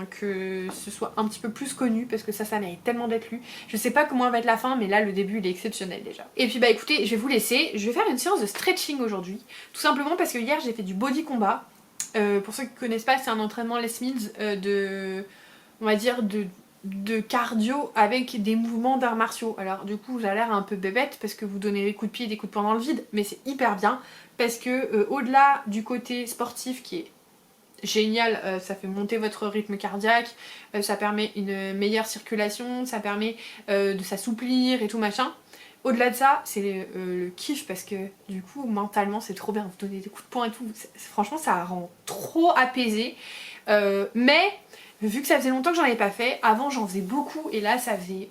que ce soit un petit peu plus connu, parce que ça mérite tellement d'être lu. Je sais pas comment va être la fin, mais là le début il est exceptionnel déjà. Et puis écoutez, je vais vous laisser, je vais faire une séance de stretching aujourd'hui, tout simplement parce que hier j'ai fait du body combat. Pour ceux qui connaissent pas, c'est un entraînement Les Mills on va dire de cardio avec des mouvements d'arts martiaux. Alors du coup j'ai l'air un peu bébête parce que vous donnez des coups de pied et des coups de poing dans le vide, mais c'est hyper bien parce que au-delà du côté sportif qui est génial, ça fait monter votre rythme cardiaque, ça permet une meilleure circulation, ça permet de s'assouplir et tout machin. Au-delà de ça, c'est le kiff parce que du coup mentalement c'est trop bien, vous donnez des coups de poing et tout, franchement ça rend trop apaisé. Mais vu que ça faisait longtemps que j'en avais pas fait, avant j'en faisais beaucoup et là ça faisait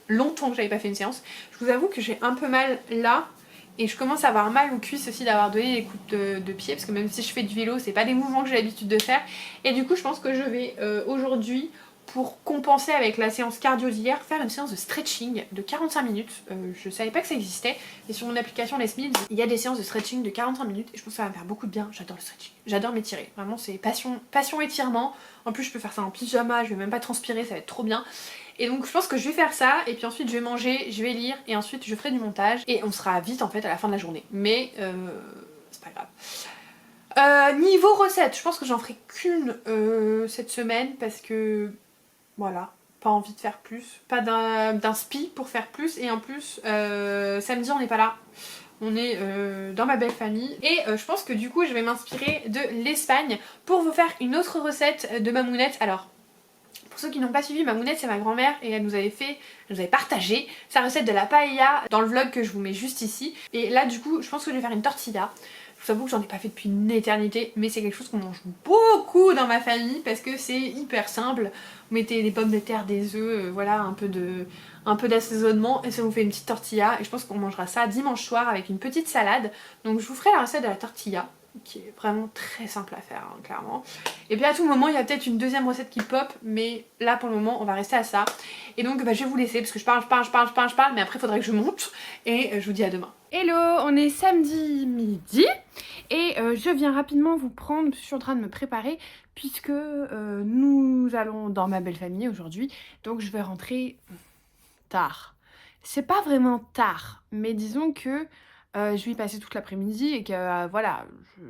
longtemps que j'avais pas fait une séance, je vous avoue que j'ai un peu mal là. Et je commence à avoir mal aux cuisses aussi d'avoir donné des coups de pied, parce que même si je fais du vélo, c'est pas des mouvements que j'ai l'habitude de faire. Et du coup, je pense que je vais aujourd'hui, pour compenser avec la séance cardio d'hier, faire une séance de stretching de 45 minutes. Je savais pas que ça existait, et sur mon application Les Mills, il y a des séances de stretching de 45 minutes, et je pense que ça va me faire beaucoup de bien. J'adore le stretching, j'adore m'étirer. Vraiment, c'est passion étirement. En plus, je peux faire ça en pyjama, je vais même pas transpirer, ça va être trop bien. Et donc je pense que je vais faire ça, et puis ensuite je vais manger, je vais lire, et ensuite je ferai du montage, et on sera vite en fait à la fin de la journée. Mais c'est pas grave. Niveau recette, je pense que j'en ferai qu'une cette semaine, parce que voilà, pas envie de faire plus, pas d'inspi pour faire plus, et en plus samedi on n'est pas là. On est dans ma belle famille. Et je pense que du coup je vais m'inspirer de l'Espagne pour vous faire une autre recette de mamounette. Alors pour ceux qui n'ont pas suivi, Mamounette c'est ma grand-mère et elle nous avait partagé sa recette de la paella dans le vlog que je vous mets juste ici. Et là du coup je pense que je vais faire une tortilla. Je vous avoue que j'en ai pas fait depuis une éternité, mais c'est quelque chose qu'on mange beaucoup dans ma famille parce que c'est hyper simple. Vous mettez des pommes de terre, des œufs, voilà, un peu d'assaisonnement et ça vous fait une petite tortilla. Et je pense qu'on mangera ça dimanche soir avec une petite salade. Donc je vous ferai la recette de la tortilla, qui est vraiment très simple à faire, hein, clairement. Et puis à tout moment, il y a peut-être une deuxième recette qui pop, mais là pour le moment, on va rester à ça. Et donc je vais vous laisser parce que je parle, mais après il faudrait que je monte. Et je vous dis à demain. Hello, on est samedi midi et je viens rapidement vous prendre, je suis en train de me préparer puisque nous allons dans ma belle famille aujourd'hui, donc je vais rentrer tard. C'est pas vraiment tard, mais disons que je vais y passer toute l'après-midi et que voilà,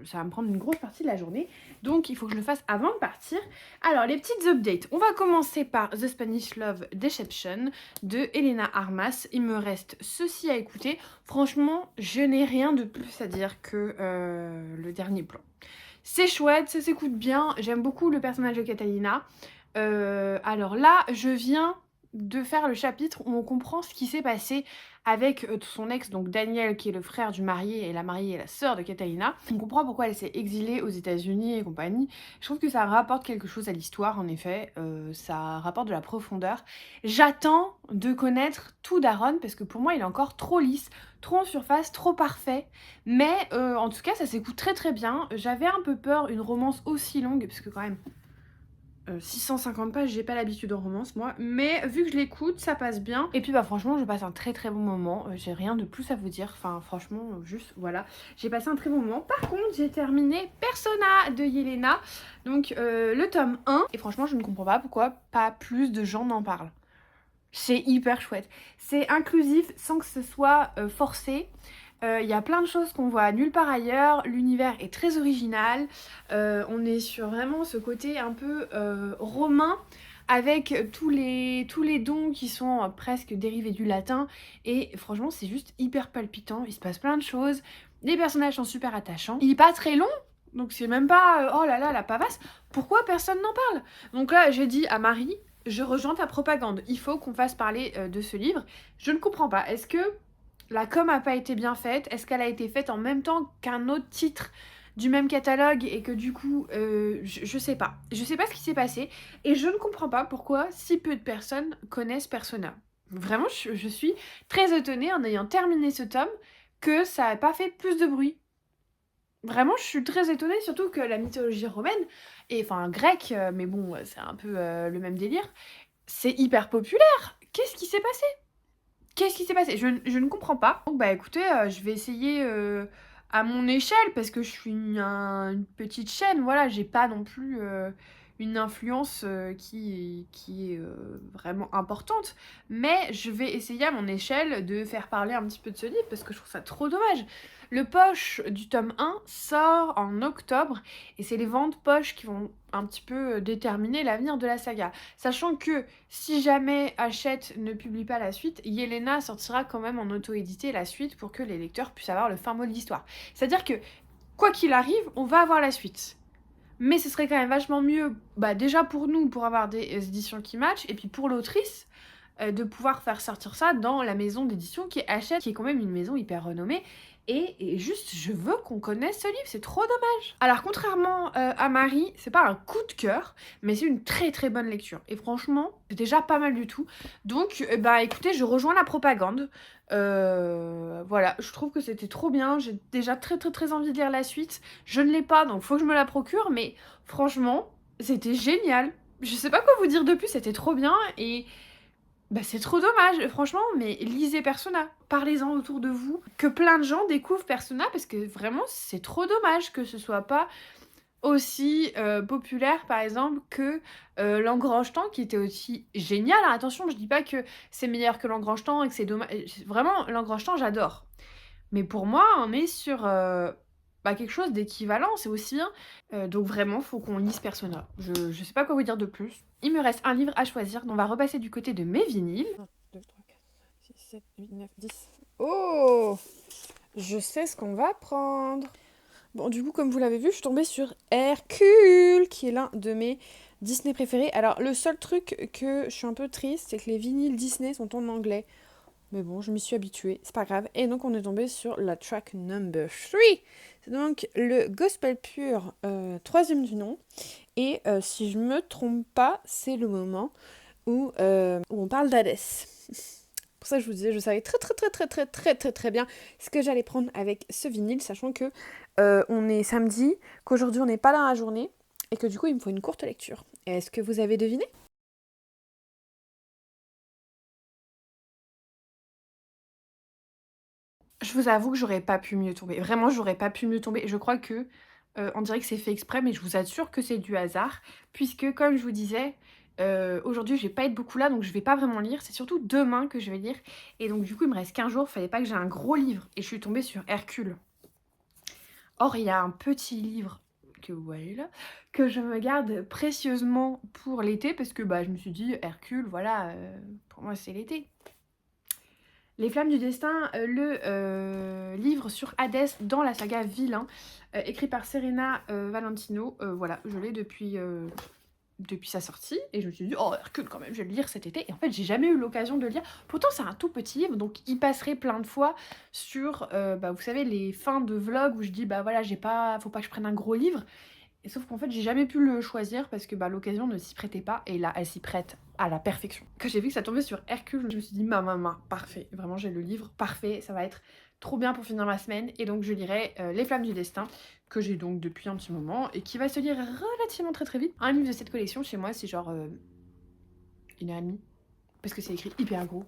ça va me prendre une grosse partie de la journée. Donc il faut que je le fasse avant de partir. Alors les petites updates. On va commencer par The Spanish Love Deception de Elena Armas. Il me reste ceci à écouter. Franchement, je n'ai rien de plus à dire que le dernier plan. C'est chouette, ça s'écoute bien. J'aime beaucoup le personnage de Catalina. Alors là, je viens de faire le chapitre où on comprend ce qui s'est passé avec son ex, donc Daniel, qui est le frère du marié, et la mariée est la sœur de Catalina. On comprend pourquoi elle s'est exilée aux États-Unis et compagnie. Je trouve que ça rapporte quelque chose à l'histoire, en effet. Ça rapporte de la profondeur. J'attends de connaître tout d'Aaron, parce que pour moi, il est encore trop lisse, trop en surface, trop parfait. Mais en tout cas, ça s'écoute très très bien. J'avais un peu peur, une romance aussi longue, parce que quand même... 650 pages, j'ai pas l'habitude en romance moi, mais vu que je l'écoute, ça passe bien. Et puis bah franchement, je passe un très très bon moment, j'ai rien de plus à vous dire, enfin franchement, juste voilà, j'ai passé un très bon moment. Par contre, j'ai terminé Persona de Yelena, donc le tome 1, et franchement, je ne comprends pas pourquoi pas plus de gens n'en parlent. C'est hyper chouette, c'est inclusif sans que ce soit forcé. Y a plein de choses qu'on voit nulle part ailleurs, l'univers est très original, on est sur vraiment ce côté un peu romain avec tous les dons qui sont presque dérivés du latin et franchement c'est juste hyper palpitant, il se passe plein de choses, les personnages sont super attachants, il est pas très long donc c'est même pas oh là là la pavasse, pourquoi personne n'en parle? Donc là j'ai dit à Marie, je rejoins ta propagande, il faut qu'on fasse parler de ce livre, je ne comprends pas, est-ce que la com a pas été bien faite? Est-ce qu'elle a été faite en même temps qu'un autre titre du même catalogue et que du coup, je sais pas. Je sais pas ce qui s'est passé et je ne comprends pas pourquoi si peu de personnes connaissent Persona. Vraiment, je suis très étonnée en ayant terminé ce tome que ça n'a pas fait plus de bruit. Vraiment, je suis très étonnée, surtout que la mythologie romaine, et enfin grecque, mais bon, c'est un peu le même délire, c'est hyper populaire. Qu'est-ce qui s'est passé? Qu'est-ce qui s'est passé? Je ne comprends pas. Donc bah écoutez, je vais essayer à mon échelle parce que je suis une petite chaîne, voilà, j'ai pas non plus une influence qui est vraiment importante, mais je vais essayer à mon échelle de faire parler un petit peu de ce livre parce que je trouve ça trop dommage. Le poche du tome 1 sort en octobre et c'est les ventes poche qui vont un petit peu déterminer l'avenir de la saga. Sachant que si jamais Hachette ne publie pas la suite, Yelena sortira quand même en auto-édité la suite pour que les lecteurs puissent avoir le fin mot de l'histoire. C'est-à-dire que, quoi qu'il arrive, on va avoir la suite. Mais ce serait quand même vachement mieux, bah déjà pour nous, pour avoir des éditions qui matchent, et puis pour l'autrice, de pouvoir faire sortir ça dans la maison d'édition qui est Hachette, qui est quand même une maison hyper renommée. Et juste, je veux qu'on connaisse ce livre, c'est trop dommage. Alors, contrairement à Marie, c'est pas un coup de cœur, mais c'est une très très bonne lecture. Et franchement, c'est déjà pas mal du tout. Donc, bah écoutez, je rejoins la propagande. Voilà, je trouve que c'était trop bien. J'ai déjà très très très envie de lire la suite. Je ne l'ai pas, donc faut que je me la procure. Mais franchement, c'était génial. Je sais pas quoi vous dire de plus, c'était trop bien. Et bah c'est trop dommage, franchement, mais lisez Persona. Parlez-en autour de vous. Que plein de gens découvrent Persona parce que vraiment, c'est trop dommage que ce soit pas aussi populaire, par exemple, que L'Engrange-Temps, qui était aussi génial. Alors, attention, je dis pas que c'est meilleur que L'Engrange-Temps et que c'est dommage. Vraiment, L'Engrange-Temps, j'adore. Mais pour moi, on est sur bah, quelque chose d'équivalent, c'est aussi bien. Donc vraiment, faut qu'on lise Persona. Je sais pas quoi vous dire de plus. Il me reste un livre à choisir, donc on va repasser du côté de mes vinyles. 1, 2, 3, 4, 5, 6, 7, 8, 9, 10. Oh! Je sais ce qu'on va prendre. Bon, du coup, comme vous l'avez vu, je suis tombée sur Hercule, qui est l'un de mes Disney préférés. Alors, le seul truc que je suis un peu triste, c'est que les vinyles Disney sont en anglais. Mais bon, je m'y suis habituée, c'est pas grave. Et donc, on est tombé sur la track number 3. C'est donc le Gospel Pur, troisième du nom. Et si je me trompe pas, c'est le moment où on parle d'Hadès. Pour ça, je vous disais, je savais très bien ce que j'allais prendre avec ce vinyle, sachant que on est samedi, qu'aujourd'hui on n'est pas dans la journée, et que du coup il me faut une courte lecture. Est-ce que vous avez deviné? Je vous avoue que j'aurais pas pu mieux tomber. Vraiment, j'aurais pas pu mieux tomber. Je crois que on dirait que c'est fait exprès, mais je vous assure que c'est du hasard, puisque comme je vous disais, aujourd'hui je vais pas être beaucoup là, donc je vais pas vraiment lire. C'est surtout demain que je vais lire. Et donc du coup, il me reste 15 jours, fallait pas que j'ai un gros livre. Et je suis tombée sur Hercule. Or, il y a un petit livre que vous voyez là, que je me garde précieusement pour l'été, parce que bah, je me suis dit, Hercule, voilà, pour moi c'est l'été. Les Flammes du Destin, le livre sur Hadès dans la saga Vilain, écrit par Serena Valentino. Voilà, je l'ai depuis sa sortie, et je me suis dit, oh Hercule quand même, je vais le lire cet été. Et en fait, j'ai jamais eu l'occasion de le lire. Pourtant, c'est un tout petit livre, donc il passerait plein de fois sur, bah, vous savez, les fins de vlog où je dis, bah voilà, faut pas que je prenne un gros livre. Et sauf qu'en fait, j'ai jamais pu le choisir parce que bah, l'occasion ne s'y prêtait pas. Et là, elle s'y prête à la perfection. Quand j'ai vu que ça tombait sur Hercule, je me suis dit, maman, parfait. Vraiment, j'ai le livre parfait. Ça va être trop bien pour finir ma semaine. Et donc, je lirai Les Flammes du Destin, que j'ai donc depuis un petit moment et qui va se lire relativement très vite. Un livre de cette collection, chez moi, c'est genre 1 heure et demie. Parce que c'est écrit hyper gros.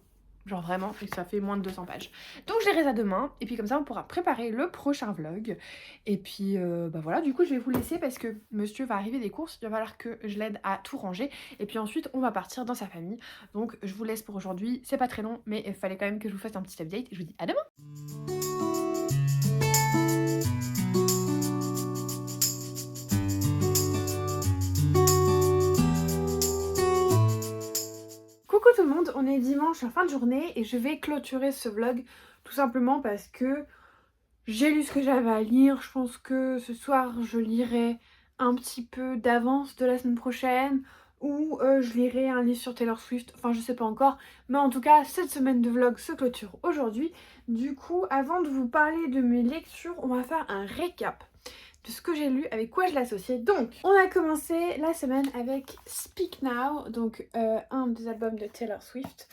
Genre vraiment, et ça fait moins de 200 pages. Donc je lirai ça demain, et puis comme ça on pourra préparer le prochain vlog. Et puis bah voilà, du coup je vais vous laisser parce que monsieur va arriver des courses, il va falloir que je l'aide à tout ranger. Et puis ensuite on va partir dans sa famille. Donc je vous laisse pour aujourd'hui, c'est pas très long, mais il fallait quand même que je vous fasse un petit update. Je vous dis à demain. Coucou tout le monde, on est dimanche en fin de journée et je vais clôturer ce vlog tout simplement parce que j'ai lu ce que j'avais à lire. Je pense que ce soir je lirai un petit peu d'avance de la semaine prochaine ou je lirai un livre sur Taylor Swift, enfin je sais pas encore, mais en tout cas cette semaine de vlog se clôture aujourd'hui. Du coup, avant de vous parler de mes lectures, on va faire un récap de ce que j'ai lu, avec quoi je l'associais. Donc, on a commencé la semaine avec Speak Now, donc un des albums de Taylor Swift,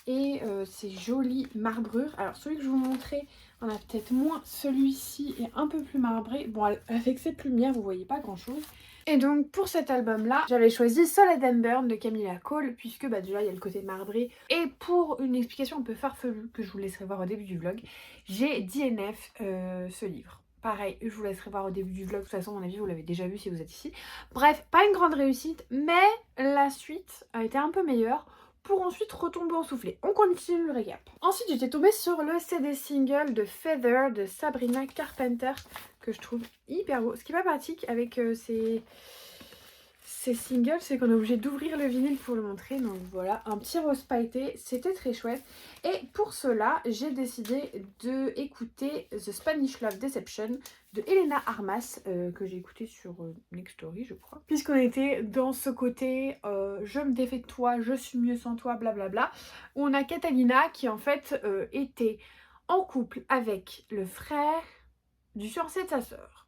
et c'est joli marbrure. Alors celui que je vous montrais, on a peut-être moins, celui-ci est un peu plus marbré. Bon, avec cette lumière, vous voyez pas grand-chose. Et donc pour cet album-là, j'avais choisi Solid and Burn de Camilla Cole, puisque bah, déjà il y a le côté marbré. Et pour une explication un peu farfelue, que je vous laisserai voir au début du vlog, j'ai DNF ce livre. Pareil, je vous laisserai voir au début du vlog, de toute façon à mon avis vous l'avez déjà vu si vous êtes ici. Bref, pas une grande réussite, mais la suite a été un peu meilleure pour ensuite retomber en soufflé. On continue le récap. Ensuite j'étais tombée sur le CD single de Feather de Sabrina Carpenter, que je trouve hyper beau. Ce qui est pas pratique avec ces singles, c'est qu'on est obligé d'ouvrir le vinyle pour le montrer. Donc voilà, un petit rose pailleté, c'était très chouette. Et pour cela, j'ai décidé d'écouter The Spanish Love Deception de Elena Armas, que j'ai écouté sur Nextory, je crois. Puisqu'on était dans ce côté je me défais de toi, je suis mieux sans toi, blablabla. Où on a Catalina qui en fait était en couple avec le frère du fiancé de sa sœur.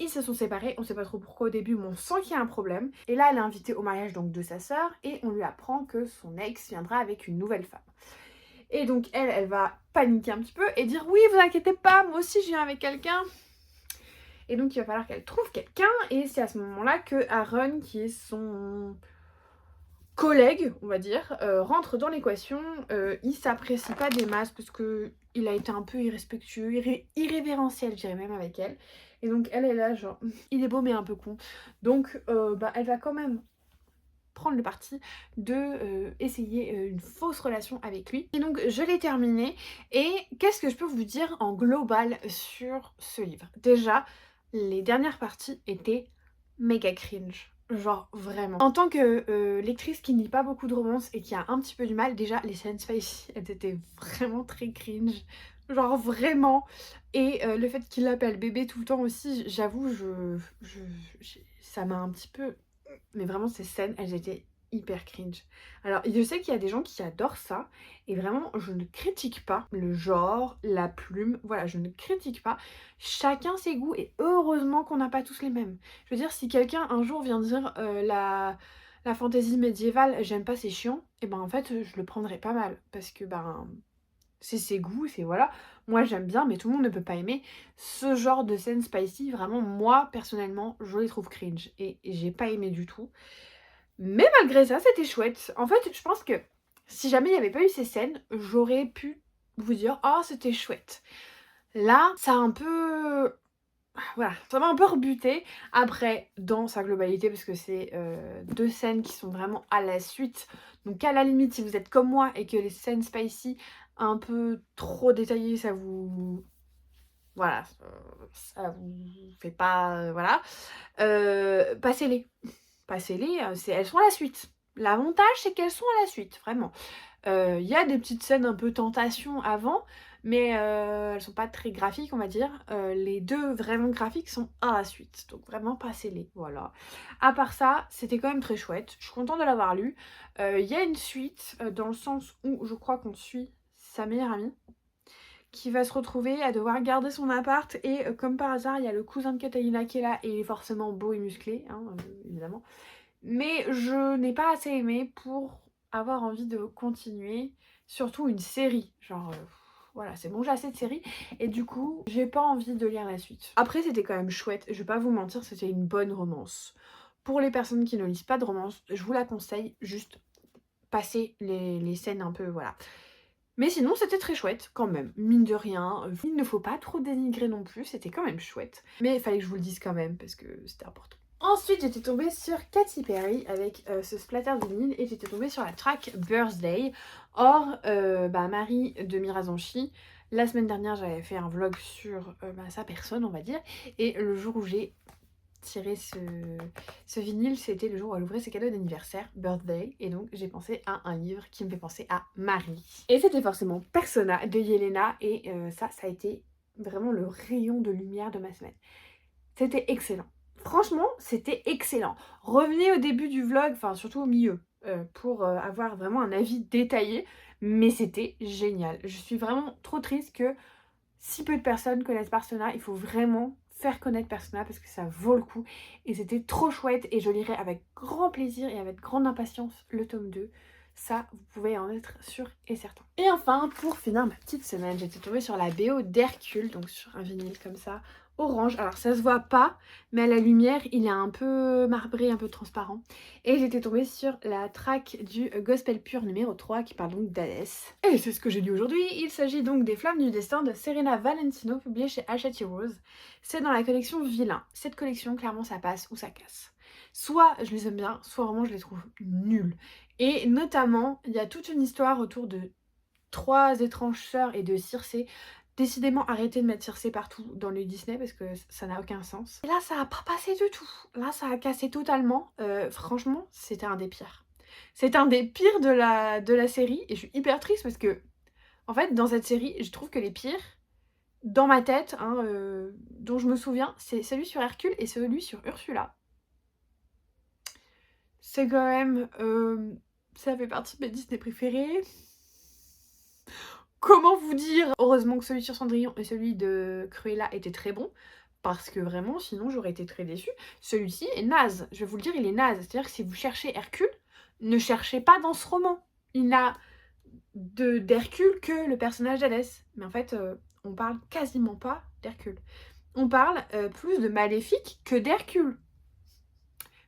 Ils se sont séparés, on sait pas trop pourquoi au début, mais on sent qu'il y a un problème. Et là, elle est invitée au mariage donc de sa sœur et on lui apprend que son ex viendra avec une nouvelle femme. Et donc elle va paniquer un petit peu et dire oui, vous inquiétez pas, moi aussi je viens avec quelqu'un. Et donc il va falloir qu'elle trouve quelqu'un et c'est à ce moment-là que Aaron, qui est son collègue, on va dire, rentre dans l'équation. Il s'apprécie pas des masses parce que il a été un peu irrespectueux, irrévérentiel, je dirais même, avec elle. Et donc elle est là genre, il est beau mais un peu con. Donc bah, elle va quand même prendre le parti de essayer une fausse relation avec lui. Et donc je l'ai terminé. Et qu'est-ce que je peux vous dire en global sur ce livre? Déjà, les dernières parties étaient méga cringe. Genre vraiment. En tant que lectrice qui ne lit pas beaucoup de romances et qui a un petit peu du mal, déjà les scènes spicy, elles étaient vraiment très cringe. genre vraiment. Et le fait qu'il l'appelle bébé tout le temps aussi, j'avoue, ça m'a un petit peu... Mais vraiment, ces scènes, elles étaient hyper cringe. Alors, je sais qu'il y a des gens qui adorent ça, et vraiment, je ne critique pas le genre, la plume, voilà, je ne critique pas. Chacun ses goûts, et heureusement qu'on n'a pas tous les mêmes. Je veux dire, si quelqu'un un jour vient dire la fantaisie médiévale, j'aime pas, c'est chiant, et ben en fait, je le prendrais pas mal, parce que ben c'est ses goûts, c'est voilà. Moi j'aime bien, mais tout le monde ne peut pas aimer. Ce genre de scène spicy, vraiment, moi personnellement, je les trouve cringe. Et j'ai pas aimé du tout. Mais malgré ça, c'était chouette. En fait, je pense que si jamais il n'y avait pas eu ces scènes, j'aurais pu vous dire, oh, c'était chouette. Là, ça a un peu... Voilà, ça m'a un peu rebuté. Après, dans sa globalité, parce que c'est deux scènes qui sont vraiment à la suite. Donc à la limite, si vous êtes comme moi et que les scènes spicy un peu trop détaillées, ça vous... Voilà, ça vous fait pas... voilà. Passez-les. Passez-les, elles sont à la suite. L'avantage, c'est qu'elles sont à la suite, vraiment. Il y a des petites scènes un peu tentation avant, mais elles sont pas très graphiques, on va dire. Les deux vraiment graphiques sont à la suite, donc vraiment passez-les, voilà. À part ça, c'était quand même très chouette. Je suis contente de l'avoir lu. Il y a une suite, dans le sens où je crois qu'on suit sa meilleure amie, qui va se retrouver à devoir garder son appart, et comme par hasard, il y a le cousin de Catalina qui est là, et il est forcément beau et musclé, hein, évidemment. Mais je n'ai pas assez aimé pour avoir envie de continuer, surtout une série, genre... voilà, c'est bon, j'ai assez de séries, et du coup, j'ai pas envie de lire la suite. Après, c'était quand même chouette, je vais pas vous mentir, c'était une bonne romance. Pour les personnes qui ne lisent pas de romance, je vous la conseille, juste passer les scènes un peu, voilà. Mais sinon, c'était très chouette, quand même, mine de rien. Il ne faut pas trop dénigrer non plus, c'était quand même chouette. Mais il fallait que je vous le dise quand même, parce que c'était important. Ensuite, j'étais tombée sur Katy Perry avec ce splatter de vinyle, et j'étais tombée sur la track Birthday. Or, Marie de Mirazanchi, la semaine dernière, j'avais fait un vlog sur sa personne, on va dire, et le jour où j'ai tiré ce vinyle, c'était le jour où elle ouvrait ses cadeaux d'anniversaire, Birthday, et donc j'ai pensé à un livre qui me fait penser à Marie. Et c'était forcément Persona de Yelena, et ça a été vraiment le rayon de lumière de ma semaine. C'était excellent. Franchement, c'était excellent. Revenez au début du vlog, enfin surtout au milieu, pour avoir vraiment un avis détaillé, mais c'était génial. Je suis vraiment trop triste que si peu de personnes connaissent Persona. Il faut vraiment faire connaître Persona parce que ça vaut le coup. Et c'était trop chouette, et je lirai avec grand plaisir et avec grande impatience le tome 2. Ça, vous pouvez en être sûr et certain. Et enfin, pour finir ma petite semaine, j'étais tombée sur la BO d'Hercule, donc sur un vinyle comme ça, orange. Alors ça se voit pas, mais à la lumière, il est un peu marbré, un peu transparent. Et j'étais tombée sur la track du Gospel Pur numéro 3 qui parle donc d'Hadès. Et c'est ce que j'ai lu aujourd'hui. Il s'agit donc des Flammes du Destin de Serena Valentino, publié chez Hachette Rose. C'est dans la collection Vilain. Cette collection, clairement, ça passe ou ça casse. Soit je les aime bien, soit vraiment je les trouve nuls. Et notamment, il y a toute une histoire autour de 3 étranges sœurs et de Circé. Décidément, arrêtez de mettre Circé partout dans le Disney parce que ça n'a aucun sens. Et là, ça a pas passé du tout. Là, ça a cassé totalement. Franchement, c'était un des pires. C'est un des pires de la série, et je suis hyper triste parce que, en fait, dans cette série, je trouve que les pires, dans ma tête, dont je me souviens, c'est celui sur Hercule et celui sur Ursula. C'est quand même... ça fait partie de mes Disney préférés. Comment vous dire? Heureusement que celui sur Cendrillon et celui de Cruella étaient très bons, parce que vraiment, sinon j'aurais été très déçue. Celui-ci est naze, je vais vous le dire, il est naze. C'est-à-dire que si vous cherchez Hercule, ne cherchez pas dans ce roman. Il n'a d'Hercule que le personnage d'Hadès. Mais en fait, on parle quasiment pas d'Hercule. On parle plus de Maléfique que d'Hercule.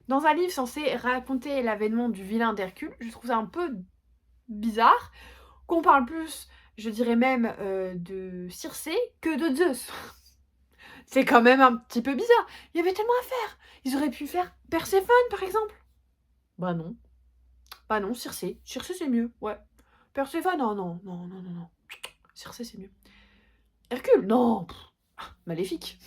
Dans un livre censé raconter l'avènement du vilain d'Hercule, je trouve ça un peu bizarre qu'on parle plus, je dirais même, de Circé que de Zeus. C'est quand même un petit peu bizarre. Il y avait tellement à faire. Ils auraient pu faire Perséphone, par exemple. Bah non. Bah non, Circé. Circé, c'est mieux, ouais. Perséphone, non, non, non, non, non, non. Circé, c'est mieux. Hercule, non. Maléfique.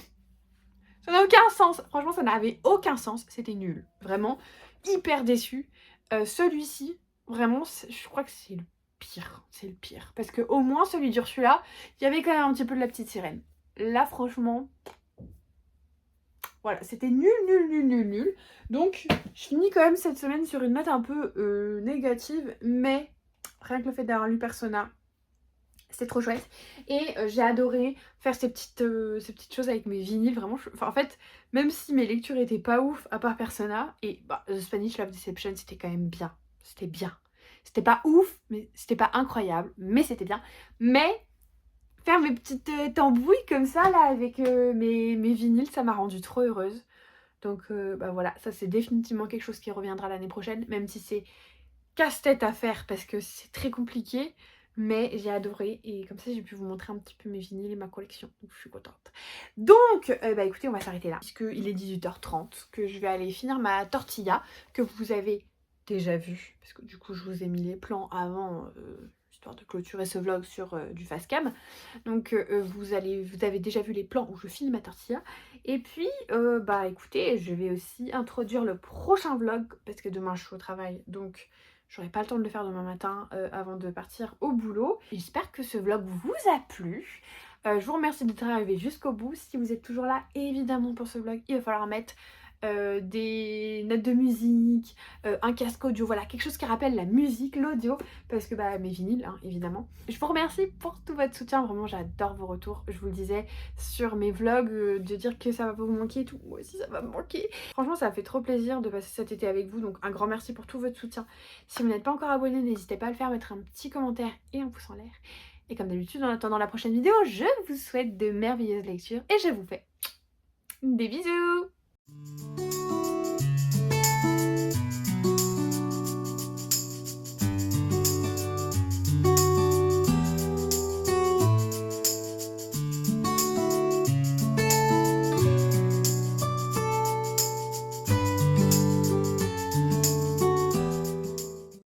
Ça n'a aucun sens. Franchement, ça n'avait aucun sens. C'était nul. Vraiment, hyper déçu. Celui-ci, vraiment, je crois que c'est le pire, c'est le pire. Parce que au moins celui d'Ursula, il y avait quand même un petit peu de la petite sirène. Là franchement, voilà, c'était nul, nul, nul, nul, nul. Donc je finis quand même cette semaine sur une note un peu négative, mais rien que le fait d'avoir lu Persona, c'était trop chouette. Et j'ai adoré faire ces petites choses avec mes vinyles. Vraiment, enfin, en fait, même si mes lectures étaient pas ouf, à part Persona, et bah, The Spanish Love Deception, c'était quand même bien. C'était bien. C'était pas ouf, mais c'était pas incroyable, mais c'était bien. Mais faire mes petites tambouilles comme ça, là, avec mes vinyles, ça m'a rendue trop heureuse. Donc, bah voilà, ça c'est définitivement quelque chose qui reviendra l'année prochaine, même si c'est casse-tête à faire parce que c'est très compliqué. Mais j'ai adoré et comme ça j'ai pu vous montrer un petit peu mes vinyles et ma collection. Donc je suis contente. Donc bah écoutez, on va s'arrêter là. Puisqu'il est 18h30, que je vais aller finir ma tortilla que vous avez déjà vu. Parce que du coup je vous ai mis les plans avant, histoire de clôturer ce vlog sur du fast cam. Donc vous avez déjà vu les plans où je filme ma tortilla. Et puis bah écoutez, je vais aussi introduire le prochain vlog parce que demain je suis au travail. Donc j'aurai pas le temps de le faire demain matin avant de partir au boulot. J'espère que ce vlog vous a plu. Je vous remercie d'être arrivé jusqu'au bout. Si vous êtes toujours là, évidemment pour ce vlog, il va falloir mettre des notes de musique, un casque audio, voilà, quelque chose qui rappelle la musique, l'audio, parce que bah mes vinyles, hein, évidemment. Je vous remercie pour tout votre soutien, vraiment j'adore vos retours, je vous le disais sur mes vlogs, de dire que ça va pas vous manquer et tout, moi aussi ça va me manquer. Franchement ça fait trop plaisir de passer cet été avec vous, donc un grand merci pour tout votre soutien. Si vous n'êtes pas encore abonné, n'hésitez pas à le faire, mettre un petit commentaire et un pouce en l'air. Et comme d'habitude, en attendant la prochaine vidéo, je vous souhaite de merveilleuses lectures et je vous fais des bisous.